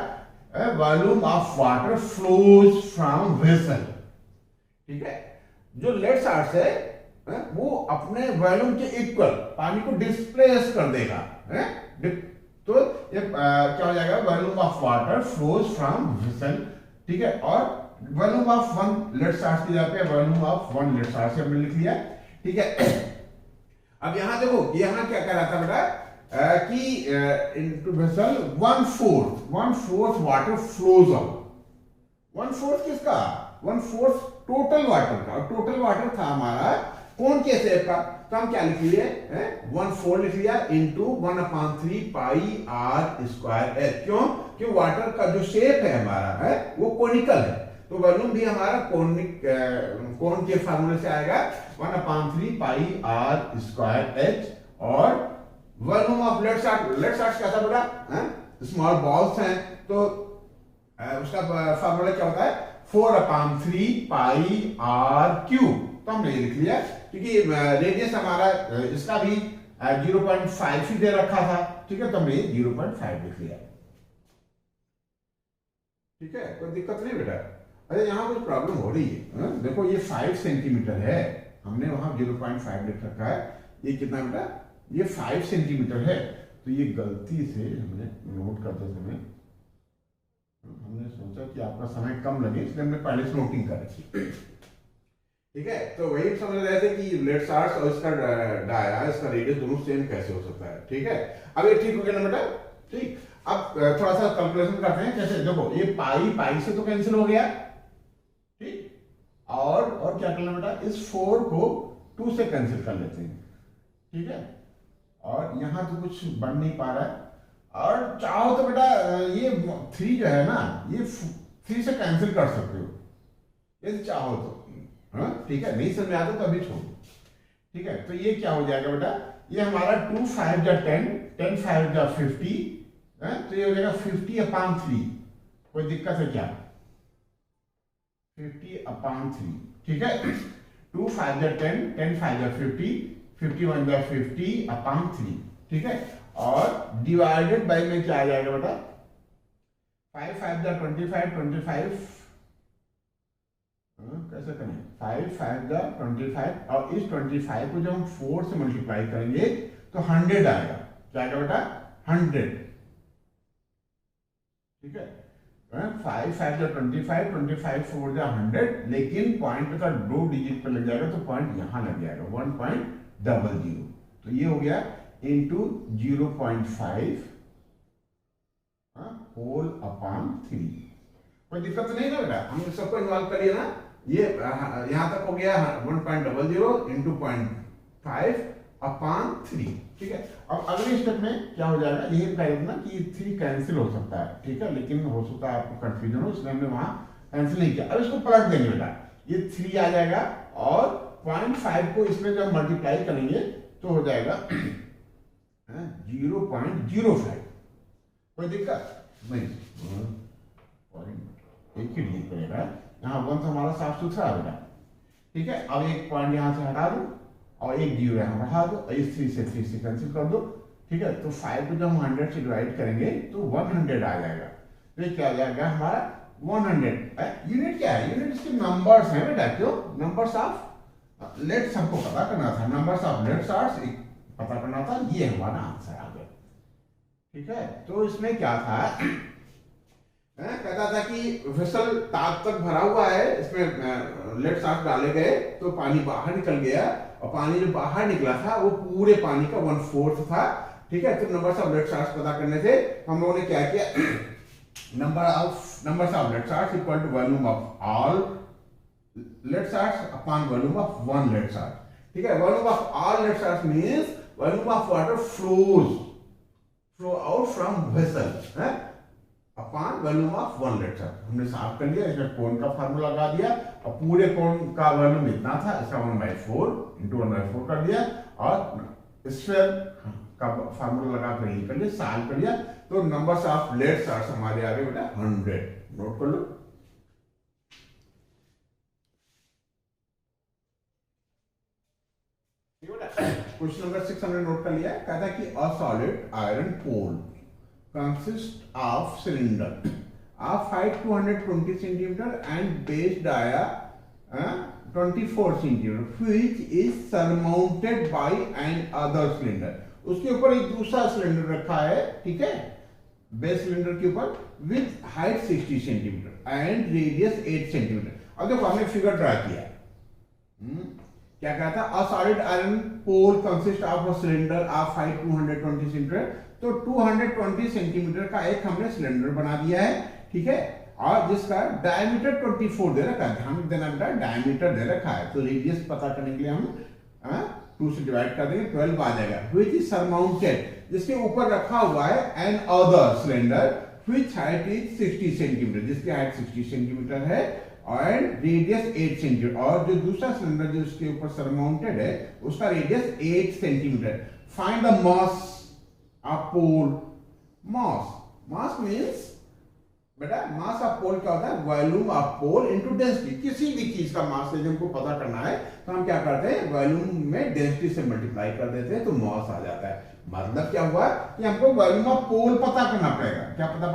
volume of water flows from vessel, ठीक है। जो लेड शॉट्स है वो अपने वॉल्यूम के इक्वल पानी को डिस्प्लेस कर देगा, तो ये क्या हो जाएगा, volume of water flows from vessel, ठीक है। और volume of one lead shots की जगह पे volume of one lead shots हमने लिख लिया, ठीक है। अब यहां देखो, यहां क्या कह रहा था बेटा, कि into vessel 1/4 water flows out, 1/4 किसका, 1/4 टोटल वाटर का, टोटल वाटर था हमारा कौन के शेप का, तो हम क्या लिख लिए, 1/4 लिख लिया into 1/3 pi r square h, क्यों, कि वाटर का जो शेप है हमारा है वो कोनिकल है, तो वॉल्यूम भी हमारा कोन के फार्मूले से आएगा 1/3 पाई आर स्क्वायर एच। और volume of lead shot, lead shot क्या था बेटा, स्मॉल बॉल्स हैं, तो उसका फार्मूला क्या होता है, 4/3 पाई आर क्यूब, तो हमने ये लिख लिया, क्योंकि रेडियस हमारा इसका भी 0.5 ही दे रखा था, ठीक है, तो हमने 0.5 लिख लिया, ठीक है, कोई दिक्कत नहीं बेटा। अरे यहाँ कुछ प्रॉब्लम हो रही है, देखो ये 5 सेंटीमीटर है, हमने वहां 0.5 लिख रखा है, ये कितना बेटा, ये 5 सेंटीमीटर है, तो ये गलती से हमने नोट करते समय हमने सोचा कि आपका समय कम लगे, इसलिए हमने पहले से नोटिंग कर रखी, ठीक है। तो वही समझ रहे थे कि लेड शॉट्स और इसका डाया, इसका रेडियस दोनों सेम कैसे हो सकता है, ठीक है। अब ये ठीक हो गया ना बेटा, ठीक। अब थोड़ा सा कैलकुलेशन करते हैं, कैसे, देखो ये पाई से तो कैंसिल हो गया, ठीक, और क्या करना बेटा, इस 4 को 2 से कैंसिल कर लेते हैं, ठीक है। और यहां तो कुछ बन नहीं पा रहा है, और चाहो तो बेटा ये 3 जो है ना, ये 3 से कैंसिल कर सकते हो यदि चाहो तो, ठीक है, नहीं समझ में आता तो अभी छोड़ो, ठीक है। तो ये क्या हो जाएगा बेटा, ये हमारा 2 5 जा 10, 10 5 जा 50, तो ये हो जाएगा 50/3, कोई दिक्कत है क्या, 50/3, ठीक है। 2 5 जा 10, 10 5 जा 50, 51 जा 50/3, ठीक है। और डिवाइडेड बाय में क्या आ जाएगा बेटा, 5 5 जा 25, 25 कैसे करें, 5 5 जा 25, और इस 25 को जब हम 4 से मल्टीप्लाई करेंगे तो 100 आएगा, क्या आएगा बेटा, 100, ठीक है। 5 5 जा 25, 25 4 जा 100, लेकिन पॉइंट का 2 डिजिट पे लग जाएगा, तो पॉइंट यहां लग जाएगा 1.00, तो ये हो गया इंटू 0.5 होल अपॉन 3। कोई दिक्कत तो नहीं ना बेटा, हमने सबको इन्वॉल्व कर लिया ना। ये यहां तक हो गया 1.00 इंटू 0.5 अपॉन 3। ठीक है, अब अगले स्टेप में क्या हो जाएगा, यही बताइए ना कि 3 कैंसिल हो सकता है, ठीक है, लेकिन हो सकता है आपको कंफ्यूजन हो, इसलिए हमने वहां कैंसिल नहीं किया। अब इसको पलट देंगे बेटा, ये 3 आ जाएगा और 0.5 को इसमें जब मल्टीप्लाई करेंगे तो हो जाएगा 0.05। कोई दिक्कत नहीं, एक ही डील करेगा। यहाँ 1 तो हमारा साफ सुथरा है बेटा, ठीक है। अब एक पॉइंट यहाँ से हटा दो और एक 0 यहाँ बढ़ा दो, इस 3 से कैंसिल कर दो, ठीक है। तो 5 को जब हम 100 से डिवाइड करेंगे तो 100 आ जाएगा। तो ये क्या आ जाएगा हमारा 100। यूनिट क्या है, यूनिट इसके नंबर्स हैं बेटा। क्यों, नंबर्स ऑफ लेट्स हमको पता करना था, नंबर्स ऑफ लेट्स पता करना था, ये हमारा आंसर आ गया, ठीक है। तो इसमें क्या था, कहता था कि वेसल ताक तक भरा हुआ है, इसमें लेट साफ डाले गए तो पानी बाहर निकल गया, और पानी जो बाहर निकला था वो पूरे पानी का 1/4 था, ठीक है। तो नंबर्स ऑफ लेट साफ पता करने थे हम लोगों ने क्या किया, numbers of lead shot equal to volume of all lead shot upon volume of one lead shot, ठीक है। Volume of all lead shot means volume of water flow out from vessel upon volume of one letter. हमने साफ कर लिया, इसमें कोन का formula लगा दिया और पूरे कोन का वॉल्यूम इतना था, इसका 1/4 इंटू 1/4 कर दिया, और स्फीयर का फार्मूला लगा कर ये कर लिया, सॉल्व कर लिया। तो नंबर्स ऑफ लेट्स हमारे आ गए बेटा 100। नोट कर लो। क्वेश्चन नंबर 6 हमने नोट कर लिया। कहता है कि a solid iron pole consists of cylinder of height 220 centimeter and base dia 24 centimeter which is surmounted by an other cylinder। उसके ऊपर एक दूसरा सिलेंडर रखा है, ठीक है, बेस सिलेंडर के ऊपर, with height 60 centimeter and radius 8 centimeter। अब देखो हमने फिगर ड्रा किया, क्या कहता है, a solid iron pole consist of a cylinder of height 220 centimeter। तो 220 सेंटीमीटर का एक हमने सिलेंडर बना दिया है, ठीक है, और जिसका डायमीटर 24 दे रखा है, ध्यान देना बेटा, डायमीटर दे रखा है। तो रेडियस पता करने के लिए हम 2 से डिवाइड कर देंगे, 12 आ जाएगा। व्हिच इज सरमाउंटेड, जिसके ऊपर रखा हुआ है an other cylinder which height is 60 centimetre, जिसकी हाइट 60 सेंटीमीटर है और रेडियस 8 सेंटीमीटर, और जो दूसरा सिलेंडर जो उसके ऊपर सरमाउंटेड है उसका radius 8 centimetre. Find the mass of pole. Mass means बेटा, मास ऑफ पोल क्या होता है, volume of pole into density. किसी भी चीज का मास यदि हमको पता करना है तो हम क्या करते हैं, वॉल्यूम में डेंसिटी से मल्टीप्लाई कर देते हैं तो मास आ जाता है। मतलब क्या हुआ कि हमको वॉल्यूम ऑफ पोल पता करना पड़ेगा। क्या पता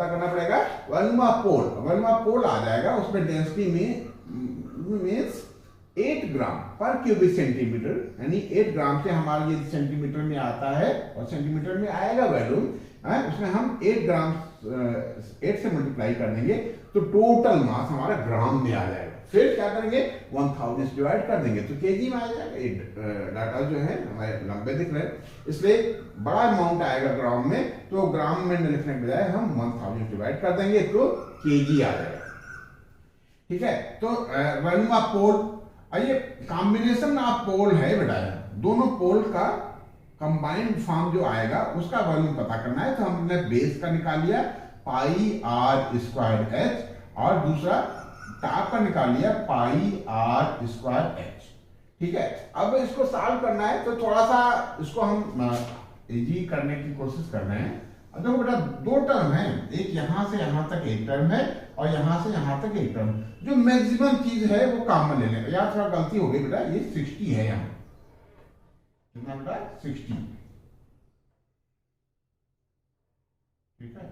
करना पड़ेगा, volume of pole. Volume of pole आ जाएगा, उसमें डेंसिटी में मींस 8 ग्राम पर क्यूबिक सेंटीमीटर, यानी 8 ग्राम से हमारा ये सेंटीमीटर में आता है और सेंटीमीटर में आएगा वॉल्यूम, उसमें हम 8 ग्राम 8 से मल्टीप्लाई कर देंगे तो टोटल मास हमारा ग्राम में आ जाएगा। फिर क्या करेंगे, 1000 से डिवाइड कर देंगे तो केजी में आ जाएगा। ये डाटा जो है हमारे लंबे दिख रहे हैं, इसलिए बड़ा अमाउंट आएगा ग्राम में, तो ग्राम में लिखने के बजाय हम 1000 डिवाइड कर देंगे तो केजी आ जाएगा, ठीक है। तो वॉल्यूम ऑफ पोल, ये कॉम्बिनेशन ऑफ पोल है बेटा, दोनों पोल का कंबाइंड फॉर्म जो आएगा उसका वॉल्यूम पता करना है। तो हमने बेस का निकाल लिया पाई आर स्क्वायर एच, और दूसरा टॉप का निकाल लिया पाई आर स्क्वायर एच, ठीक है। अब इसको सॉल्व करना है तो थोड़ा सा इसको हम इजी करने की कोशिश कर रहे हैं। अब देखो बेटा, 2 टर्म है, एक यहां से यहां तक एक टर्म है और यहां से यहां तक एक टर्म। जो मैक्सिमम चीज है वो कॉमन ले लेंगे। यार थोड़ा गलती हो गई बेटा, ये 60 है, यहाँ कितना बेटा 60, ठीक है।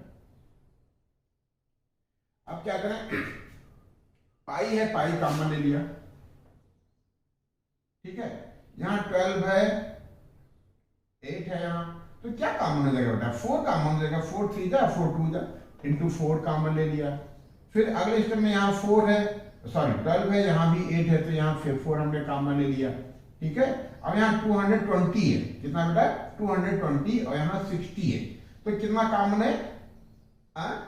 अब क्या करें, पाई है, पाई कॉमन ले लिया, ठीक है। यहाँ 12 है, 8 है यहाँ, तो क्या कॉमन हो जाएगा बेटा, 4 कॉमन हो जाएगा। 4 3 जा 4 2 जा इंटू 4 कॉमन ले लिया। फिर अगले स्टेप में यहाँ 4 है, सॉरी 12 है, यहाँ भी 8 है, तो यहाँ फिर 4 हमने कॉमन ले लिया, ठीक है। अब यहाँ 220 है, कितना बेटा 220, और यहाँ 60 है, तो कितना कॉमन है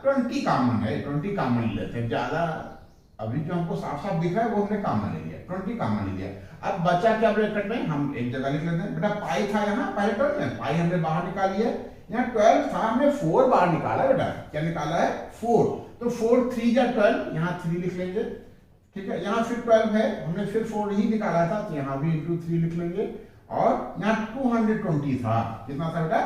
20 कॉमन है, 20 कॉमन लेते हैं ज्यादा। अभी जो हमको साफ साफ दिख रहा है वो हमने कॉमन ले लिया, 20 कॉमन ले लिया। अब बचा क्या ब्रैकेट में, हम एक जगह लिख लेते हैं बेटा, पाई था यहाँ पहले टर्म में, पाई हमने बाहर निकाल लिया। यहाँ 12 था, हमने 4 बाहर निकाला बेटा, क्या निकाला है 4, तो 4 3 या 12, यहाँ 3 लिख लेंगे, ठीक है। यहाँ फिर 12 है, हमने फिर 4 ही निकाला था, तो यहाँ भी इंटू 3 लिख लेंगे। और यहाँ 220 था, कितना था बेटा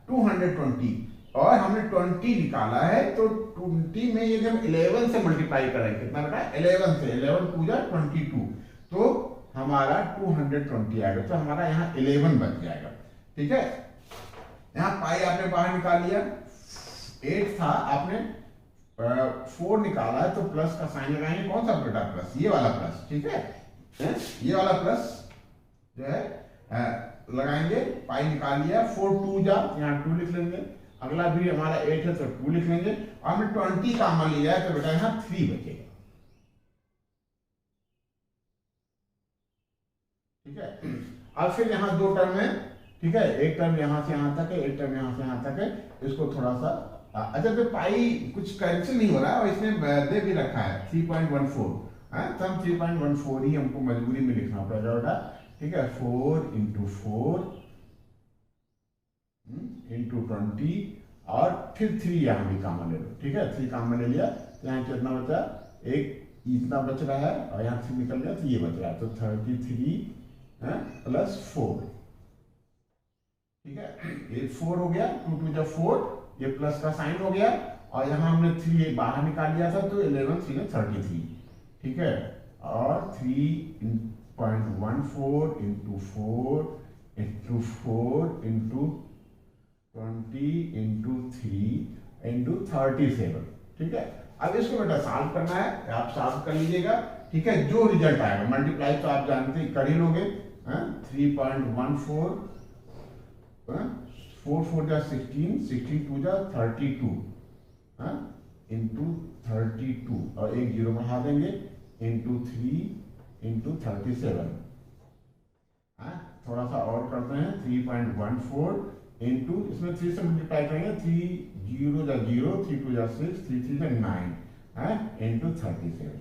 220, और हमने 20 निकाला है, तो 20 में ये जब 11 से मल्टीप्लाई करेंगे, कितना बेटा 11 से, 11 पूजा 22, तो हमारा 220 आएगा, तो हमारा यहाँ 11 बच जाएगा, ठीक है। यहाँ पाई आपने बाहर निकाल लिया, 8 था, आपने 4 निकाला है, तो प्लस का साइन लगाएंगे, कौन सा बेटा प्लस, ये वाला प्लस, ठीक है, ये वाला प्लस जो है लगाएंगे। पाई निकाल लिया, 4 2 जा, यहाँ 2 लिख लेंगे। अगला भी हमारा 8 है, तो 2 लिख लेंगे, और हमने 20 कॉमन लिया है, तो बेटा यहाँ 3 बचेगा, ठीक है। अब फिर यहाँ 2 टर्म है, ठीक है, एक टर्म यहाँ से यहाँ तक है, एक टर्म यहाँ से यहाँ तक है, इसको थोड़ा सा अच्छा, तो पाई कुछ कैंसिल नहीं हो रहा है, और इसने दे भी रखा है 3.14, तो हम 3.14 ही हमको मजबूरी में लिखना पड़ेगा बेटा, ठीक है। 4 × 4 इंटू 20, और फिर 3 यहाँ भी कॉमन ले लो, ठीक है, 3 कॉमन ले लिया, तो यहाँ कितना बचा, एक इतना बच रहा है, और यहाँ 3 निकल गया, तो ये बच रहा है, तो 33 प्लस 4, ठीक है, ये 4 हो गया, 2 2 जा 4, ये प्लस का साइन हो गया, और यहाँ हमने 3 बाहर निकाल लिया था, तो 11 3 33, ठीक है, और 3.14 into 4 into 4 into 20 into 3 into 37, ठीक है। अब इसको बेटा सॉल्व करना है, आप सॉल्व कर लीजिएगा, ठीक है। जो रिजल्ट आएगा, मल्टीप्लाई तो आप जानते ही कर ही लोगे, 3.14, 4 4 जा 16, 16 2 जा 32, इंटू 32, और एक जीरो बढ़ा देंगे, इंटू 3 इंटू 37, थोड़ा सा और करते हैं, 3.14 इंटू, इसमें 3 से मल्टीप्लाई करेंगे, 3 0 जा 0, 3 2 जा 6, 3 3 जा 9, इंटू 37।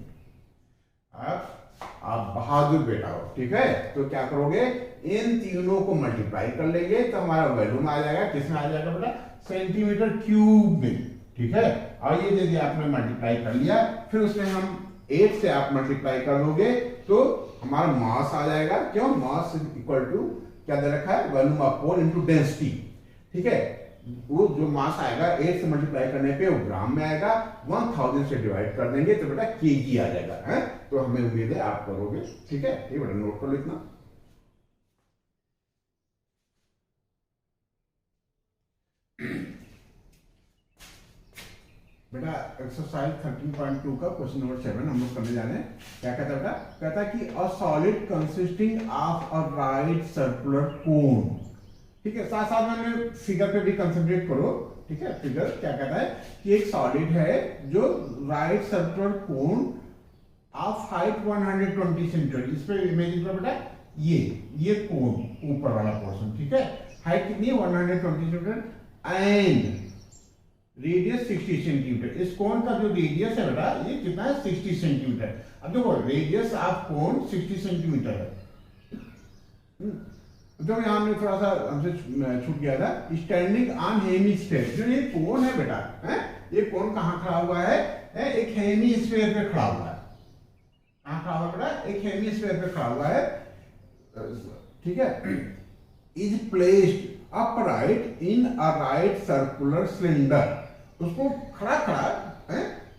अब आप बहादुर बेटा हो, ठीक है, तो क्या करोगे, इन तीनों को मल्टीप्लाई कर लेंगे, तो हमारा वैल्यूम आ जाएगा, किसमें आ जाएगा बेटा, सेंटीमीटर क्यूब में, ठीक है। और ये यदि आपने मल्टीप्लाई कर लिया, फिर उसमें हम 8 से आप मल्टीप्लाई कर लोगे, तो हमारा मास आ जाएगा, क्यों, मास इक्वल टू क्या दे रखा है, volume of pole into density, ठीक है। वो जो मास आएगा 8 से मल्टीप्लाई करने पे वो ग्राम में आएगा, 1000 से डिवाइड कर देंगे तो बेटा केजी आ जाएगा, है। तो हमें उम्मीद है आप करोगे, ठीक है, ये बेटा नोट कर लिखना। बेटा एक्सरसाइज 13.2 का क्वेश्चन नंबर 7 हम लोग करने जा रहे हैं। क्या कहता है बेटा, कहता है कि a solid consisting of a right circular cone, ठीक है। साथ साथ में फिगर पे भी कंसंट्रेट करो, ठीक है। फिगर क्या कहता है कि एक सॉलिड है जो right circular cone of height 120 centimetre, इस पे इमेजिन करो बेटा, ये कोन ऊपर वाला पोर्शन, ठीक है, हाइट कितनी है 120 सेंटीमीटर, एंड रेडियस 60 सेंटीमीटर। इस कोन का जो रेडियस है बेटा, ये कितना है 60 सेंटीमीटर। अब देखो रेडियस ऑफ कोन 60 सेंटीमीटर है, तो यहाँ हमने थोड़ा सा हमसे छूट गया था, स्टैंडिंग ऑन हेमिस्फीयर। जो ये कोन है बेटा, ये कोन कहाँ खड़ा हुआ है, एक हेमिस्फीयर पे खड़ा हुआ है, कहाँ खड़ा हुआ बेटा, एक हेमिस्फीयर पे खड़ा हुआ है, ठीक है। Is placed upright in a right circular cylinder, उसको खड़ा खड़ा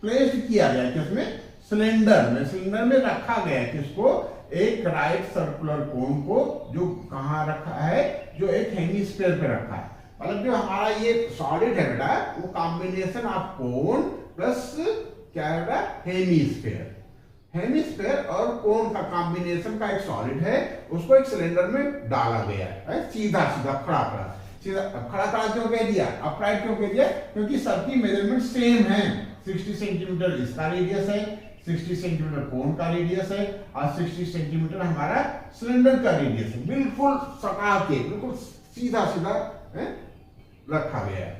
प्लेस्ड किया गया किसमें, सिलेंडर में, सिलेंडर में रखा गया है किसको, एक राइट सर्कुलर कोन को, जो कहाँ रखा है, जो एक हेमिस्फीयर पे रखा है। मतलब जो हमारा ये सॉलिड है बेटा, वो कॉम्बिनेशन ऑफ कोन प्लस क्या है बेटा, हेमिस्फीयर। हेमिस्फीयर और कोन का कॉम्बिनेशन का एक सॉलिड है, उसको एक सिलेंडर में डाला गया है, सीधा सीधा खड़ा खड़ा, सीधा खड़ा खड़ा क्यों कह दिया, अपराइट क्यों कह दिया, क्योंकि सबकी मेजरमेंट सेम है, 60 सेंटीमीटर इसका रेडियस है, 60 सेंटीमीटर कोन का रेडियस है और 60 सेंटीमीटर हमारा सिलेंडर का रेडियस है। बिल्कुल सटा के, बिल्कुल सीधा सीधा रखा गया है,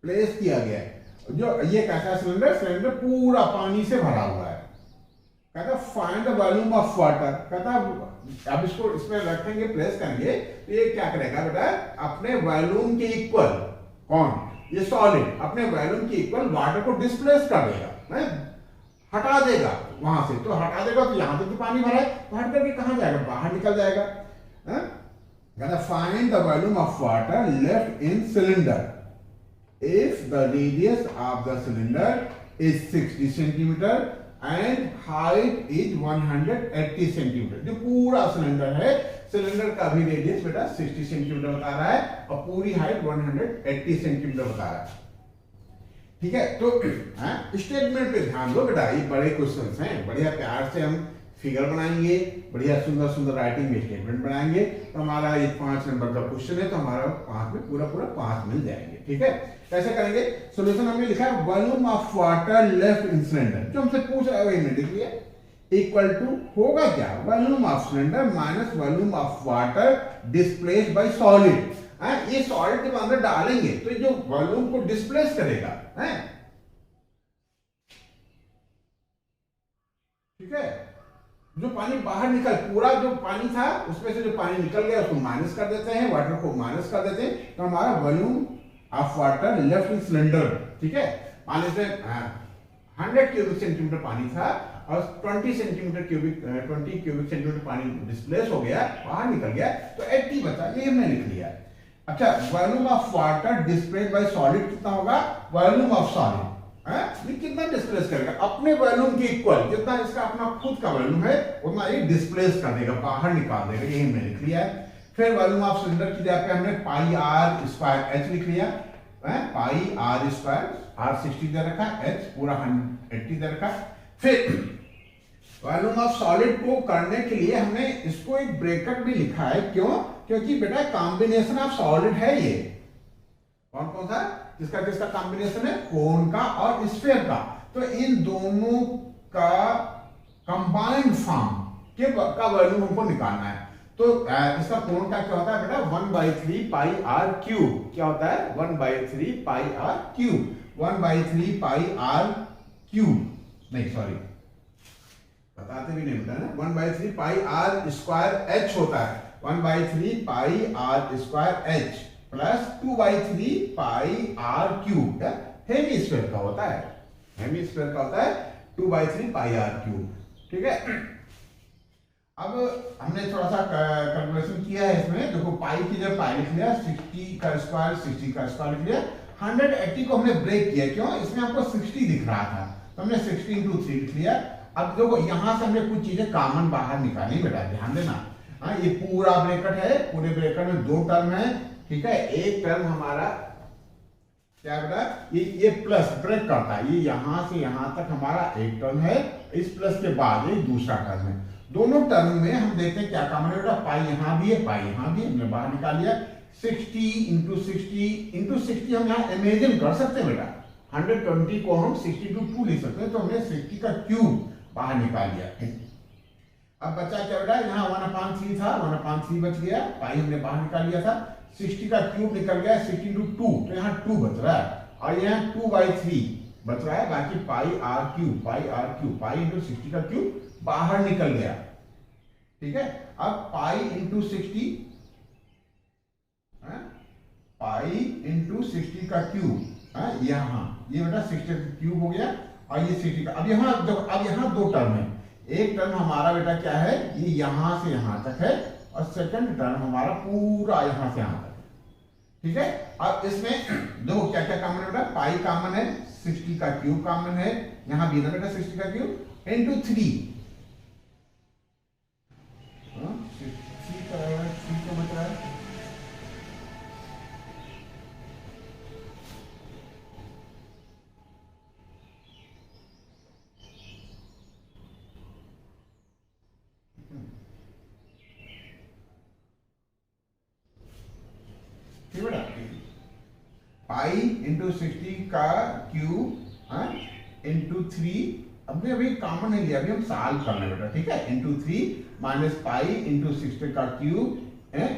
प्लेस किया गया है। जो ये कैसा सिलेंडर, सिलेंडर पूरा पानी से भरा हुआ है। कहता find the volume of water. कहता अब इसको इसमें रखेंगे, प्लेस करेंगे तो ये क्या करेगा बेटा, अपने वॉल्यूम के इक्वल, कौन, ये सॉलिड अपने वॉल्यूम के इक्वल वाटर को डिस्प्लेस कर देगा, हटा देगा वहां से। तो हटा देगा तो यहां पे तो पानी भरा है, तो हट करके कहां जाएगा, बाहर निकल जाएगा। कहता find the volume of water left in cylinder if the radius of the cylinder is 60 centimeter and height is 180 centimeter। जो पूरा सिलेंडर है, सिलेंडर का भी रेडियस बेटा 60 सेंटीमीटर बता रहा है और पूरी हाइट 180 सेंटीमीटर बता रहा है। ठीक है, तो स्टेटमेंट पे ध्यान दो बेटा, ये बड़े क्वेश्चंस हैं, बढ़िया प्यार से हम फिगर बनाएंगे, बढ़िया सुंदर सुंदर राइटिंग में स्टेटमेंट बनाएंगे। तो हमारा ये 5 नंबर का क्वेश्चन है, तो हमारा 5 में पूरा 5 मिल जाएंगे। ठीक है, कैसे करेंगे, सॉल्यूशन हमने लिखा है volume of water left in cylinder, जो हमसे पूछ रहा है वही लिख लिया, इक्वल टू होगा क्या, volume of cylinder minus volume of water displaced by solid. ये सॉलिड जब अंदर डालेंगे तो जो वॉल्यूम को डिस्प्लेस करेगा, ठीक है, जो पानी बाहर निकल, पूरा जो पानी था उसमें से जो पानी निकल गया उसको माइनस कर देते हैं, वाटर को माइनस कर देते हैं, तो हमारा volume of water left in cylinder, ठीक है, पानी से 100 क्यूबिक सेंटीमीटर पानी था और 20 क्यूबिक सेंटीमीटर पानी डिस्प्लेस हो गया, बाहर निकल गया, तो 80 बचा, ये हमने लिख लिया। अच्छा, volume of water displaced by solid कितना होगा, वॉल्यूम ऑफ सॉलिड ये कितना डिस्प्लेस करेगा, अपने वॉल्यूम के इक्वल, जितना इसका अपना खुद का वॉल्यूम है उतना ये डिस्प्लेस कर देगा, बाहर निकाल देगा, ये हमने लिख लिया है। फिर वॉल्यूम ऑफ सिलेंडर की जगह पे हमने पाई आर स्क्वायर एच लिख लिया, पाई आर स्क्वायर, आर 60 दे रखा, एच पूरा 180 दे रखा। फिर वॉल्यूम ऑफ सॉलिड को करने के लिए हमने इसको एक ब्रैकेट भी लिखा है, क्यों, क्योंकि बेटा कॉम्बिनेशन ऑफ सॉलिड है ये, कौन कौन सा, किसका किसका कॉम्बिनेशन है, कोन का और स्फीयर का, तो इन दोनों का कंबाइंड फॉर्म के का वॉल्यूम हमको निकालना है। तो इसका कोण का क्या होता है बेटा, 1/3 पाई आर क्यूब, क्या होता है 1/3 pi r cube, 1/3 pi r cube, नहीं सॉरी बताते भी नहीं बेटा ना, 1/3 पाई आर स्क्वायर एच होता है, 1/3 pi r square h plus 2/3 pi r cube, hemisphere का होता है, हेमी स्फीयर का होता है 2/3 पाई आर क्यूब। ठीक है, अब हमने थोड़ा सा कैलकुलेशन किया है इसमें, देखो पाई की जब पाई लिख लिया, 60 का स्क्वायर 60 का स्क्वायर लिख लिया, 180 को हमने ब्रेक किया, क्यों, इसमें हमको 60 दिख रहा था तो हमने 60 × 3 लिख लिया। अब देखो यहां से हमने कुछ चीजें कॉमन बाहर निकाली बेटा, ध्यान देना, ये पूरा ब्रैकेट है, पूरे ब्रैकेट में 2 टर्म है, ठीक है, एक टर्म हमारा क्या बेटा, ये प्लस ब्रेक करता है, ये यहां से यहां तक हमारा एक टर्म है, इस प्लस के बाद ये दूसरा टर्म है, दोनों टर्म में हम देखते हैं क्या कॉमन है बेटा, पाई यहां भी है, पाई यहां भी है, हमने बाहर निकाल लिया। 60 × 60 हम यहां इमेजिन कर सकते हैं बेटा, 120 को हम 60 × 2 लिख सकते हैं, तो हमने 60 का क्यूब बाहर निकाल लिया। अब बचा क्या बेटा, यहाँ 1/3 था, 1/3 बच गया, पाई हमने बाहर निकाल लिया था, 60 का क्यूब निकल गया 60 × 2, तो यहाँ 2 बच रहा है, और यहाँ 2/3 बच रहा है, बाकी पाई आर क्यूब, पाई × 60 का क्यूब बाहर निकल गया। ठीक है, अब पाई × 60, पाई × 60 का क्यूब, यहाँ ये बेटा 60 का क्यूब हो गया, और ये 60 का, अब यहाँ 2 टर्म है, एक टर्म हमारा बेटा क्या है, ये यहां से यहां तक है, और सेकंड टर्म हमारा पूरा यहां से यहां तक। ठीक है, अब इसमें देखो क्या क्या कॉमन है बेटा, पाई कॉमन है, 60 का क्यूब कॉमन है, यहां भी ना बेटा 60 का क्यूब × 3, 3 का बच रहा है, पाई × 60 का क्यूब × 3 अभी अभी कॉमन नहीं लिया, अभी हम सॉल्व करना बेटा, ठीक है। इंटू 3 माइनस पाई इंटू 60 का क्यूब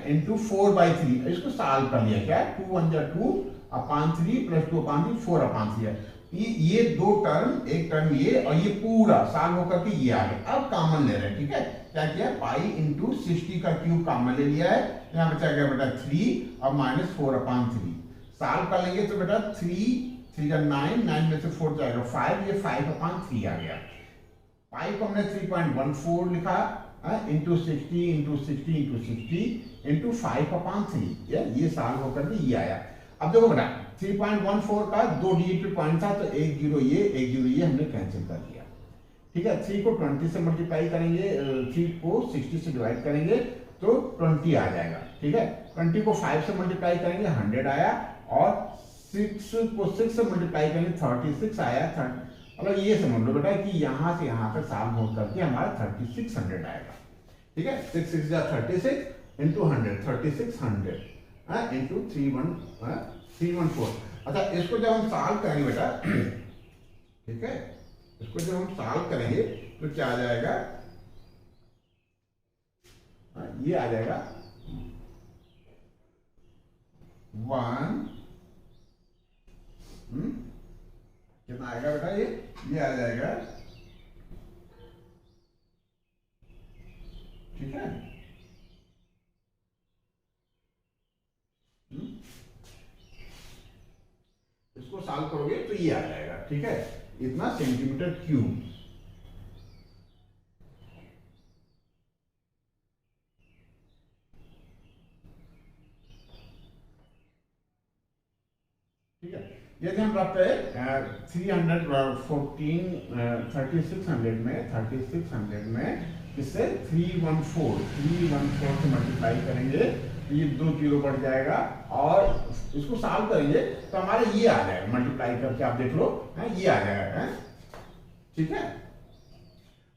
इंटू 4/3, इसको सॉल्व कर लिया। क्या 2 1 जा 2 अपॉन 3 प्लस 2 अपॉन 3 4 अपॉन 3 है। ये दो टर्म, एक टर्म ये और ये पूरा सॉल्व होकर के ये आ गया। अब कॉमन ले रहे हैं, ठीक है। क्या किया, पाई इंटू 60 का क्यूब कॉमन ले लिया है, यहाँ बचा गया बेटा 3 और माइनस 4 अपॉन 3। सॉल्व कर लेंगे तो बेटा 3 3 जा 9, 9 में से 4 जाएगा 5, ये 5 अपॉन 3 आ गया। पाई को हमने 3.14 लिखा into 60 into 60 into 60 into 5 upon 3, ये सॉल्व होकर के ये आया। अब देखो बेटा 3.14 का 2 डिजिट पॉइंट था, तो 1 0 ये हमने कैंसिल कर दिया, ठीक है। 3 को 20 से मल्टीप्लाई करेंगे, 3 को 60 से डिवाइड करेंगे तो 20 आ जाएगा, ठीक है। 20 को 5 से मल्टीप्लाई करेंगे 100 आया, और 6 को 6 से मल्टीप्लाई करेंगे 36 आया। मतलब ये समझ लो बेटा कि यहाँ से यहाँ तक सॉल्व हो करके हमारा 3600 आएगा, ठीक है। 6 6 जा 36 इंटू 100 3600 इंटू 314। अच्छा, इसको जब हम सॉल्व करेंगे बेटा, ठीक है, इसको जब हम सॉल्व करेंगे तो क्या आ जाएगा, ये आ जाएगा 1 कितना आएगा बेटा, ये आ जाएगा, ठीक है। इसको सॉल्व करोगे तो ये आ जाएगा, ठीक है, इतना सेंटीमीटर क्यूब। ठीक है, यदि हम रखते हैं 3600 में इससे 314 से मल्टीप्लाई करेंगे, ये 2 जीरो बढ़ जाएगा, और इसको सॉल्व करेंगे तो हमारे ये आ जाएगा, मल्टीप्लाई करके आप देख लो, ये आ जाएगा, ठीक है।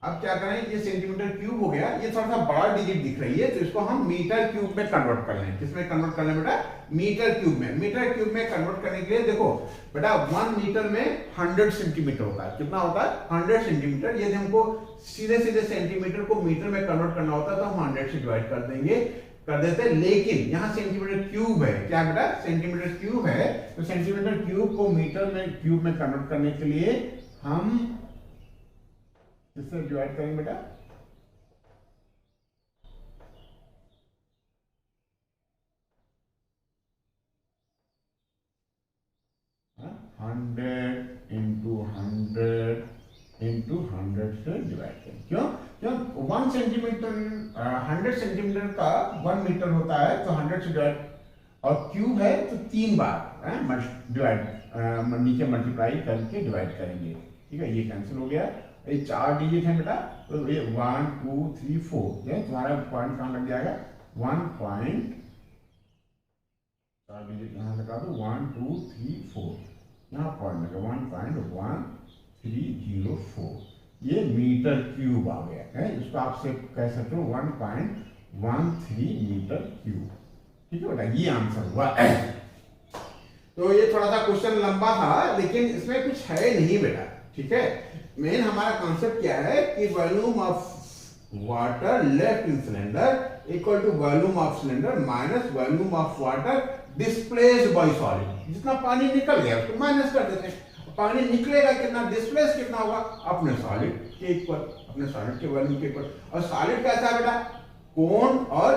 अब क्या करें, ये सेंटीमीटर क्यूब हो गया, ये थोड़ा सा बड़ा डिजिट दिख रही है, तो इसको हम मीटर क्यूब में कन्वर्ट कर लें। किसमें कन्वर्ट कर लें बेटा, मीटर क्यूब में। मीटर क्यूब में कन्वर्ट करने के लिए देखो बेटा 1 मीटर में 100 सेंटीमीटर होता है। कितना होता है, 100 सेंटीमीटर। यदि हमको सीधे सीधे सेंटीमीटर को मीटर में कन्वर्ट करना होता है तो हम 100 से डिवाइड कर देते हैं, लेकिन यहाँ सेंटीमीटर क्यूब है। क्या बेटा, सेंटीमीटर क्यूब है, तो सेंटीमीटर क्यूब को मीटर में क्यूब में कन्वर्ट करने के लिए हम किससे डिवाइड करेंगे बेटा, हंड्रेड इंटू 100 से डिवाइड करें। क्यों, 1 सेंटीमीटर 100 सेंटीमीटर का 1 मीटर होता है, तो 100 से डिवाइड, और क्यूब है तो 3 बार डिवाइड, नीचे मल्टीप्लाई करके डिवाइड करेंगे, ठीक है। ये कैंसिल हो गया, ये 4 डिजिट है बेटा, तो ये 1 2 3 4, ये तुम्हारा पॉइंट कहाँ लग जाएगा, 1 पॉइंट, 4 डिजिट यहाँ लगा दो, 1 2 3 4, यहाँ पॉइंट लगा 1.1304, ये मीटर क्यूब आ गया है। इसको आप से कह सकते हो 1.13 मीटर क्यूब, ठीक है बेटा, ये आंसर हुआ। तो ये थोड़ा सा क्वेश्चन लंबा था, लेकिन इसमें कुछ है नहीं बेटा, ठीक है। मेन हमारा कॉन्सेप्ट क्या है कि volume of water left in cylinder equal to volume of cylinder minus volume of water displaced by solid. जितना पानी निकल गया उसको माइनस कर देते हैं, पानी निकलेगा कितना, डिस्प्लेस कितना होगा, अपने सॉलिड के इक्वल, अपने सॉलिड के वॉल्यूम के इक्वल। और सॉलिड कैसा है बेटा, कोन और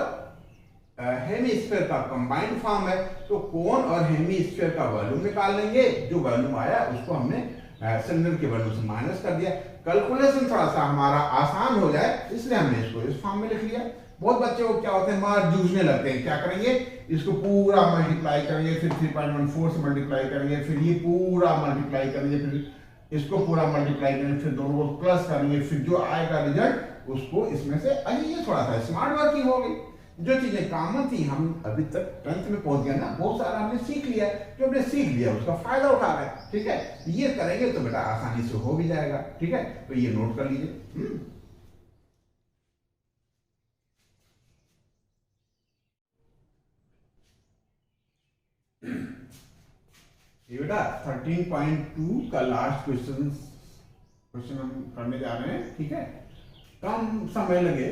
हेमीस्फीयर का कंबाइंड फॉर्म है, तो कोन और हेमीस्फीयर का वॉल्यूम निकाल लेंगे, जो वॉल्यूम आया उसको हमने सिलेंडर के वॉल्यूम से माइनस कर दिया। कैलकुलेशन थोड़ा सा हमारा आसान हो जाए, इसलिए हमने इसको इस फॉर्म में लिख लिया। बहुत बच्चे को क्या होते हैं, मार जूझने लगते हैं, क्या करेंगे, इसको पूरा मल्टीप्लाई करेंगे, फिर 3.14 से मल्टीप्लाई करेंगे, फिर ये पूरा मल्टीप्लाई करेंगे, फिर इसको पूरा मल्टीप्लाई करेंगे, फिर दोनों को प्लस करेंगे, फिर जो आएगा रिजल्ट उसको इसमें से, अरे ये थोड़ा सा स्मार्ट वर्किंग हो गई। जो चीजें कॉमन थी हम अभी तक 10th में पहुंच गए ना, बहुत सारा हमने सीख लिया, जो हमने सीख लिया उसका फायदा उठा रहे हैं, ठीक है। ये करेंगे तो बेटा आसानी से हो भी जाएगा, ठीक है। तो ये नोट कर लीजिए। ये बेटा 13.2 का लास्ट क्वेश्चन क्वेश्चन हम करने जा रहे हैं, ठीक है। कम समय लगे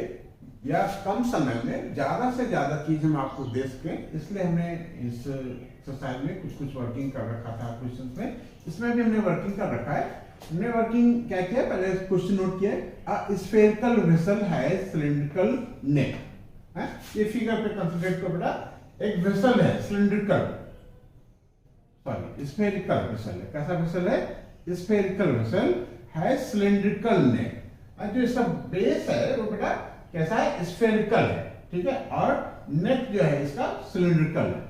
या कम समय में ज्यादा से ज्यादा चीज हम आपको दे सकें, इसलिए हमने इस एक्सरसाइज में कुछ कुछ वर्किंग कर रखा था क्वेश्चन में। इसमें भी हमने वर्किंग कर रखा है। हमने वर्किंग क्या किया, पहले क्वेश्चन नोट किया। स्फेरिकल वेसल हैज सिलिंड्रिकल नेक है, ये फिगर पे कंसंट्रेट करो बेटा। एक वेसल है सिलिंड्रिकल, सॉरी स्फेरिकल वेसल है। कैसा वेसल है? स्फेरिकल वेसल है सिलिंड्रिकल नेक। जो इसका बेस है वो बेटा कैसा है? स्फेरिकल है, ठीक है। और नेक जो है इसका सिलिंड्रिकल है।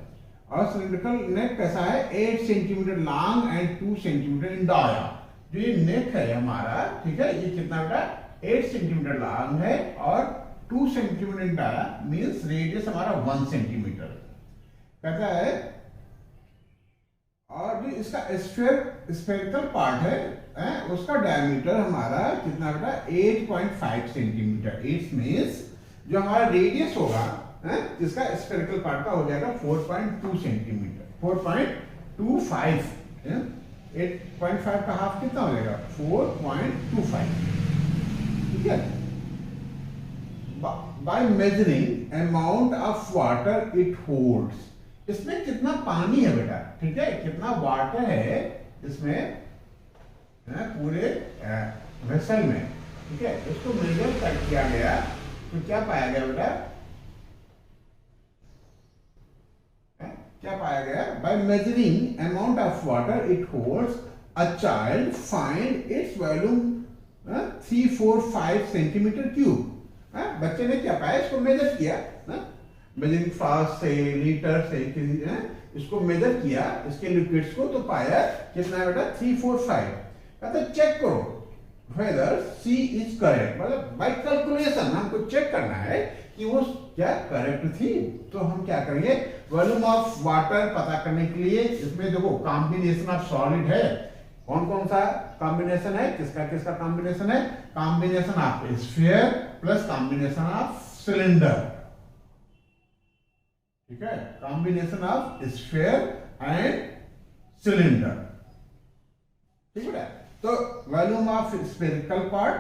और सिलिंड्रिकल नेक कैसा है? 8 centimetre long and 2 centimetre in dia. जो ये नेक है हमारा, ठीक है, ये कितना बेटा? 8 सेंटीमीटर लॉन्ग है और 2 centimetre in dia, means radius हमारा 1 सेंटीमीटर कहता है। और जो इसका स्फेरिकल पार्ट है उसका डायमीटर हमारा कितना बेटा? 8.5 सेंटीमीटर। 8 मीन्स जो हमारा रेडियस होगा इसका स्फेरिकल पार्ट का हो जाएगा 4.2 सेंटीमीटर, 4.25। 8.5 का हाफ कितना हो जाएगा? 4.25, ठीक है। By measuring amount of water it holds, इसमें कितना पानी है बेटा, ठीक है, कितना वाटर है इसमें पूरे वेसल में, ठीक है। इसको मेजर कर किया गया तो क्या पाया गया बेटा? क्या पाया गया? By measuring amount of water it holds a child find its volume 345 centimetre cube. बच्चे ने क्या पाया? इसको मेजर किया, मेजरिंग फ्लास्क से, लीटर से, इसको मेजर किया इसके लिक्विड्स को, तो पाया कितना बेटा? 345। कहते चेक करो वेदर सी इज करेक्ट, मतलब बाय कैलकुलेशन हमको चेक करना है कि वो क्या करेक्ट थी। तो हम क्या करेंगे? वॉल्यूम ऑफ वाटर पता करने के लिए इसमें देखो कॉम्बिनेशन ऑफ सॉलिड है। कौन कौन सा कॉम्बिनेशन है? किसका किसका कॉम्बिनेशन है? Combination of sphere plus combination of cylinder, ठीक है। Combination of sphere and cylinder, ठीक है। तो volume of spherical part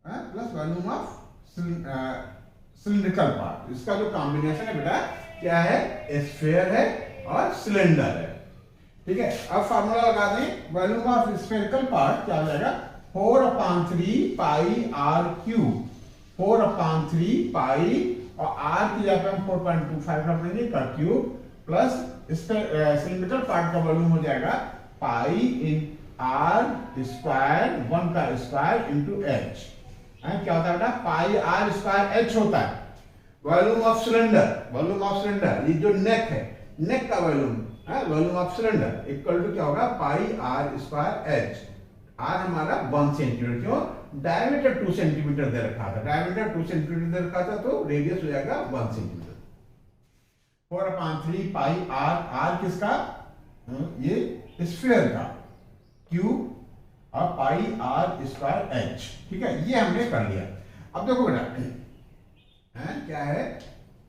plus volume of cylindrical part, इसका जो कॉम्बिनेशन है बेटा क्या है? स्फीयर है और सिलेंडर है, ठीक है। अब फार्मूला लगा दें। वॉल्यूम ऑफ स्फेरिकल पार्ट क्या हो जाएगा? 4/3 पाई आर क्यूब। 4/3 पाई और आर की जगह हम 4.25 रख देंगे का क्यूब, प्लस सिलिंड्रिकल पार्ट का वॉल्यूम हो जाएगा पाई इन आर स्क्वायर 1 का स्क्वायर इंटू एच। क्या होता है बेटा? पाई आर स्क्वायर एच होता है। Volume of cylinder, volume of cylinder ये जो नेक है, नेक का volume volume of cylinder equal to क्या होगा? Pi r square h. R हमारा 1 सेंटीमीटर, क्यों? डायमीटर 2 सेंटीमीटर दे रखा था, डायमीटर 2 सेंटीमीटर दे रखा था, तो रेडियस हो जाएगा 1 सेंटीमीटर। 4/3 पाई आर, आर किसका? ये स्फीयर का, क्यूब और पाई आर स्क्वायर एच, ठीक है। ये हमने कर लिया। अब देखो बेटा क्या है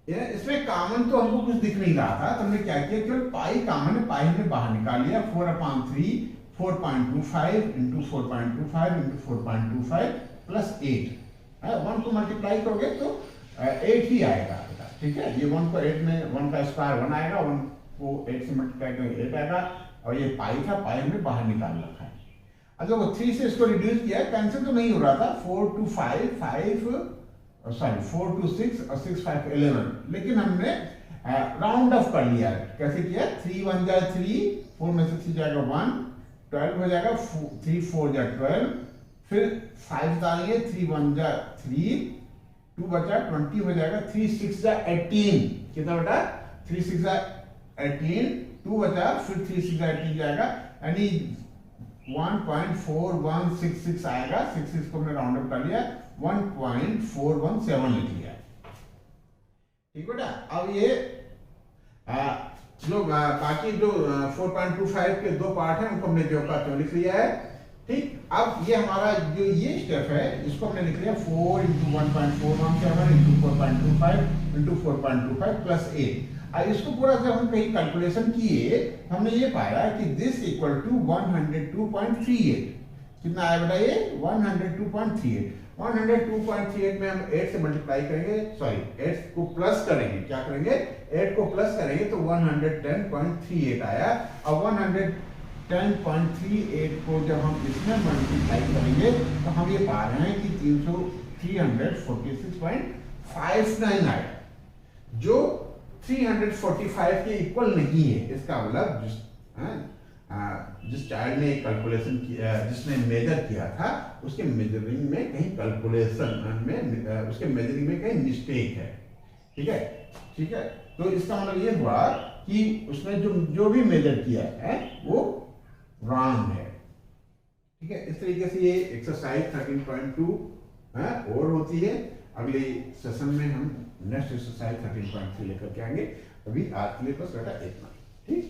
इसमें कॉमन तो हमको कुछ दिख नहीं रहा था, तो हमने क्या किया? केवल पाई कॉमन है, पाई हमने बाहर निकाल लिया। 4/3 4.25 इंटू 4.25 इंटू 4.25 प्लस 8 1 को मल्टीप्लाई करोगे तो 8 ही आएगा, ठीक है। ये 1 को 8 में 1 का स्क्वायर 1 आएगा, 1 को 8 से मल्टीप्लाई करेंगे 8 आएगा, और ये पाई था, पाई हमने बाहर निकाल रखा है। अब देखो 3 से इसको रिड्यूस किया, कैंसिल तो नहीं हो रहा था। 4 to 5 सॉरी 4 to 6 और 6 5 11, लेकिन हमने राउंड ऑफ कर लिया। कैसे किया? 3 1 जा 3, 4 में से 3 जाएगा 1, 12 हो जाएगा, 3 4 जा 12, फिर 5 डालेंगे, 3 1 जा 3, 2 बचा 20 हो जाएगा, 3 6 जा 18, कितना बेटा? 3 6 जा 18, 2 बचा, फिर 3 6 जा 18 जाएगा, यानी 1.4166 आएगा। 6 को हमने राउंड अप कर लिया, 1.417 लिख लिया, ठीक बेटा। अब ये जो बाकी जो 4.25 के 2 पार्ट हैं उनको हमने जो का त्यों लिख लिया है, ठीक। अब ये हमारा जो ये स्टेप है इसको हमने लिख लिया 4 × 1.417 × 4.25 × 4.25 प्लस 8। अब इसको पूरा जब हम कहीं कैलकुलेशन किए, हमने ये पाया कि दिस इक्वल टू 102.38। कितना आया बेटा ये 102.38। 102.38 में हम 8 से मल्टीप्लाई करेंगे, सॉरी 8 को प्लस करेंगे, क्या करेंगे 8 को प्लस करेंगे तो 110.38 आया। अब 110.38 को जब हम इसमें मल्टीप्लाई करेंगे तो हम ये पा रहे हैं कि 346.59 आया, जो 345 के इक्वल नहीं है। इसका मतलब जिस चाइल्ड ने कैलकुलेशन किया, जिसने मेजर किया था, उसके मेजरिंग में कहीं कैलकुलेशन में उसके मेजरिंग में कहीं मिस्टेक है। ठीक है, ठीक है। तो इसका मतलब ये हुआ कि उसने जो भी मेजर किया है वो रॉन्ग है। ठीक है, इस तरीके से ये एक्सरसाइज 13.2 और होती है। अगले सेशन में हम नेक्स्ट एक्सरसाइज 13.3 लेकर के आएंगे। अभी आज के लिए बस बेटा इतना। ठीक।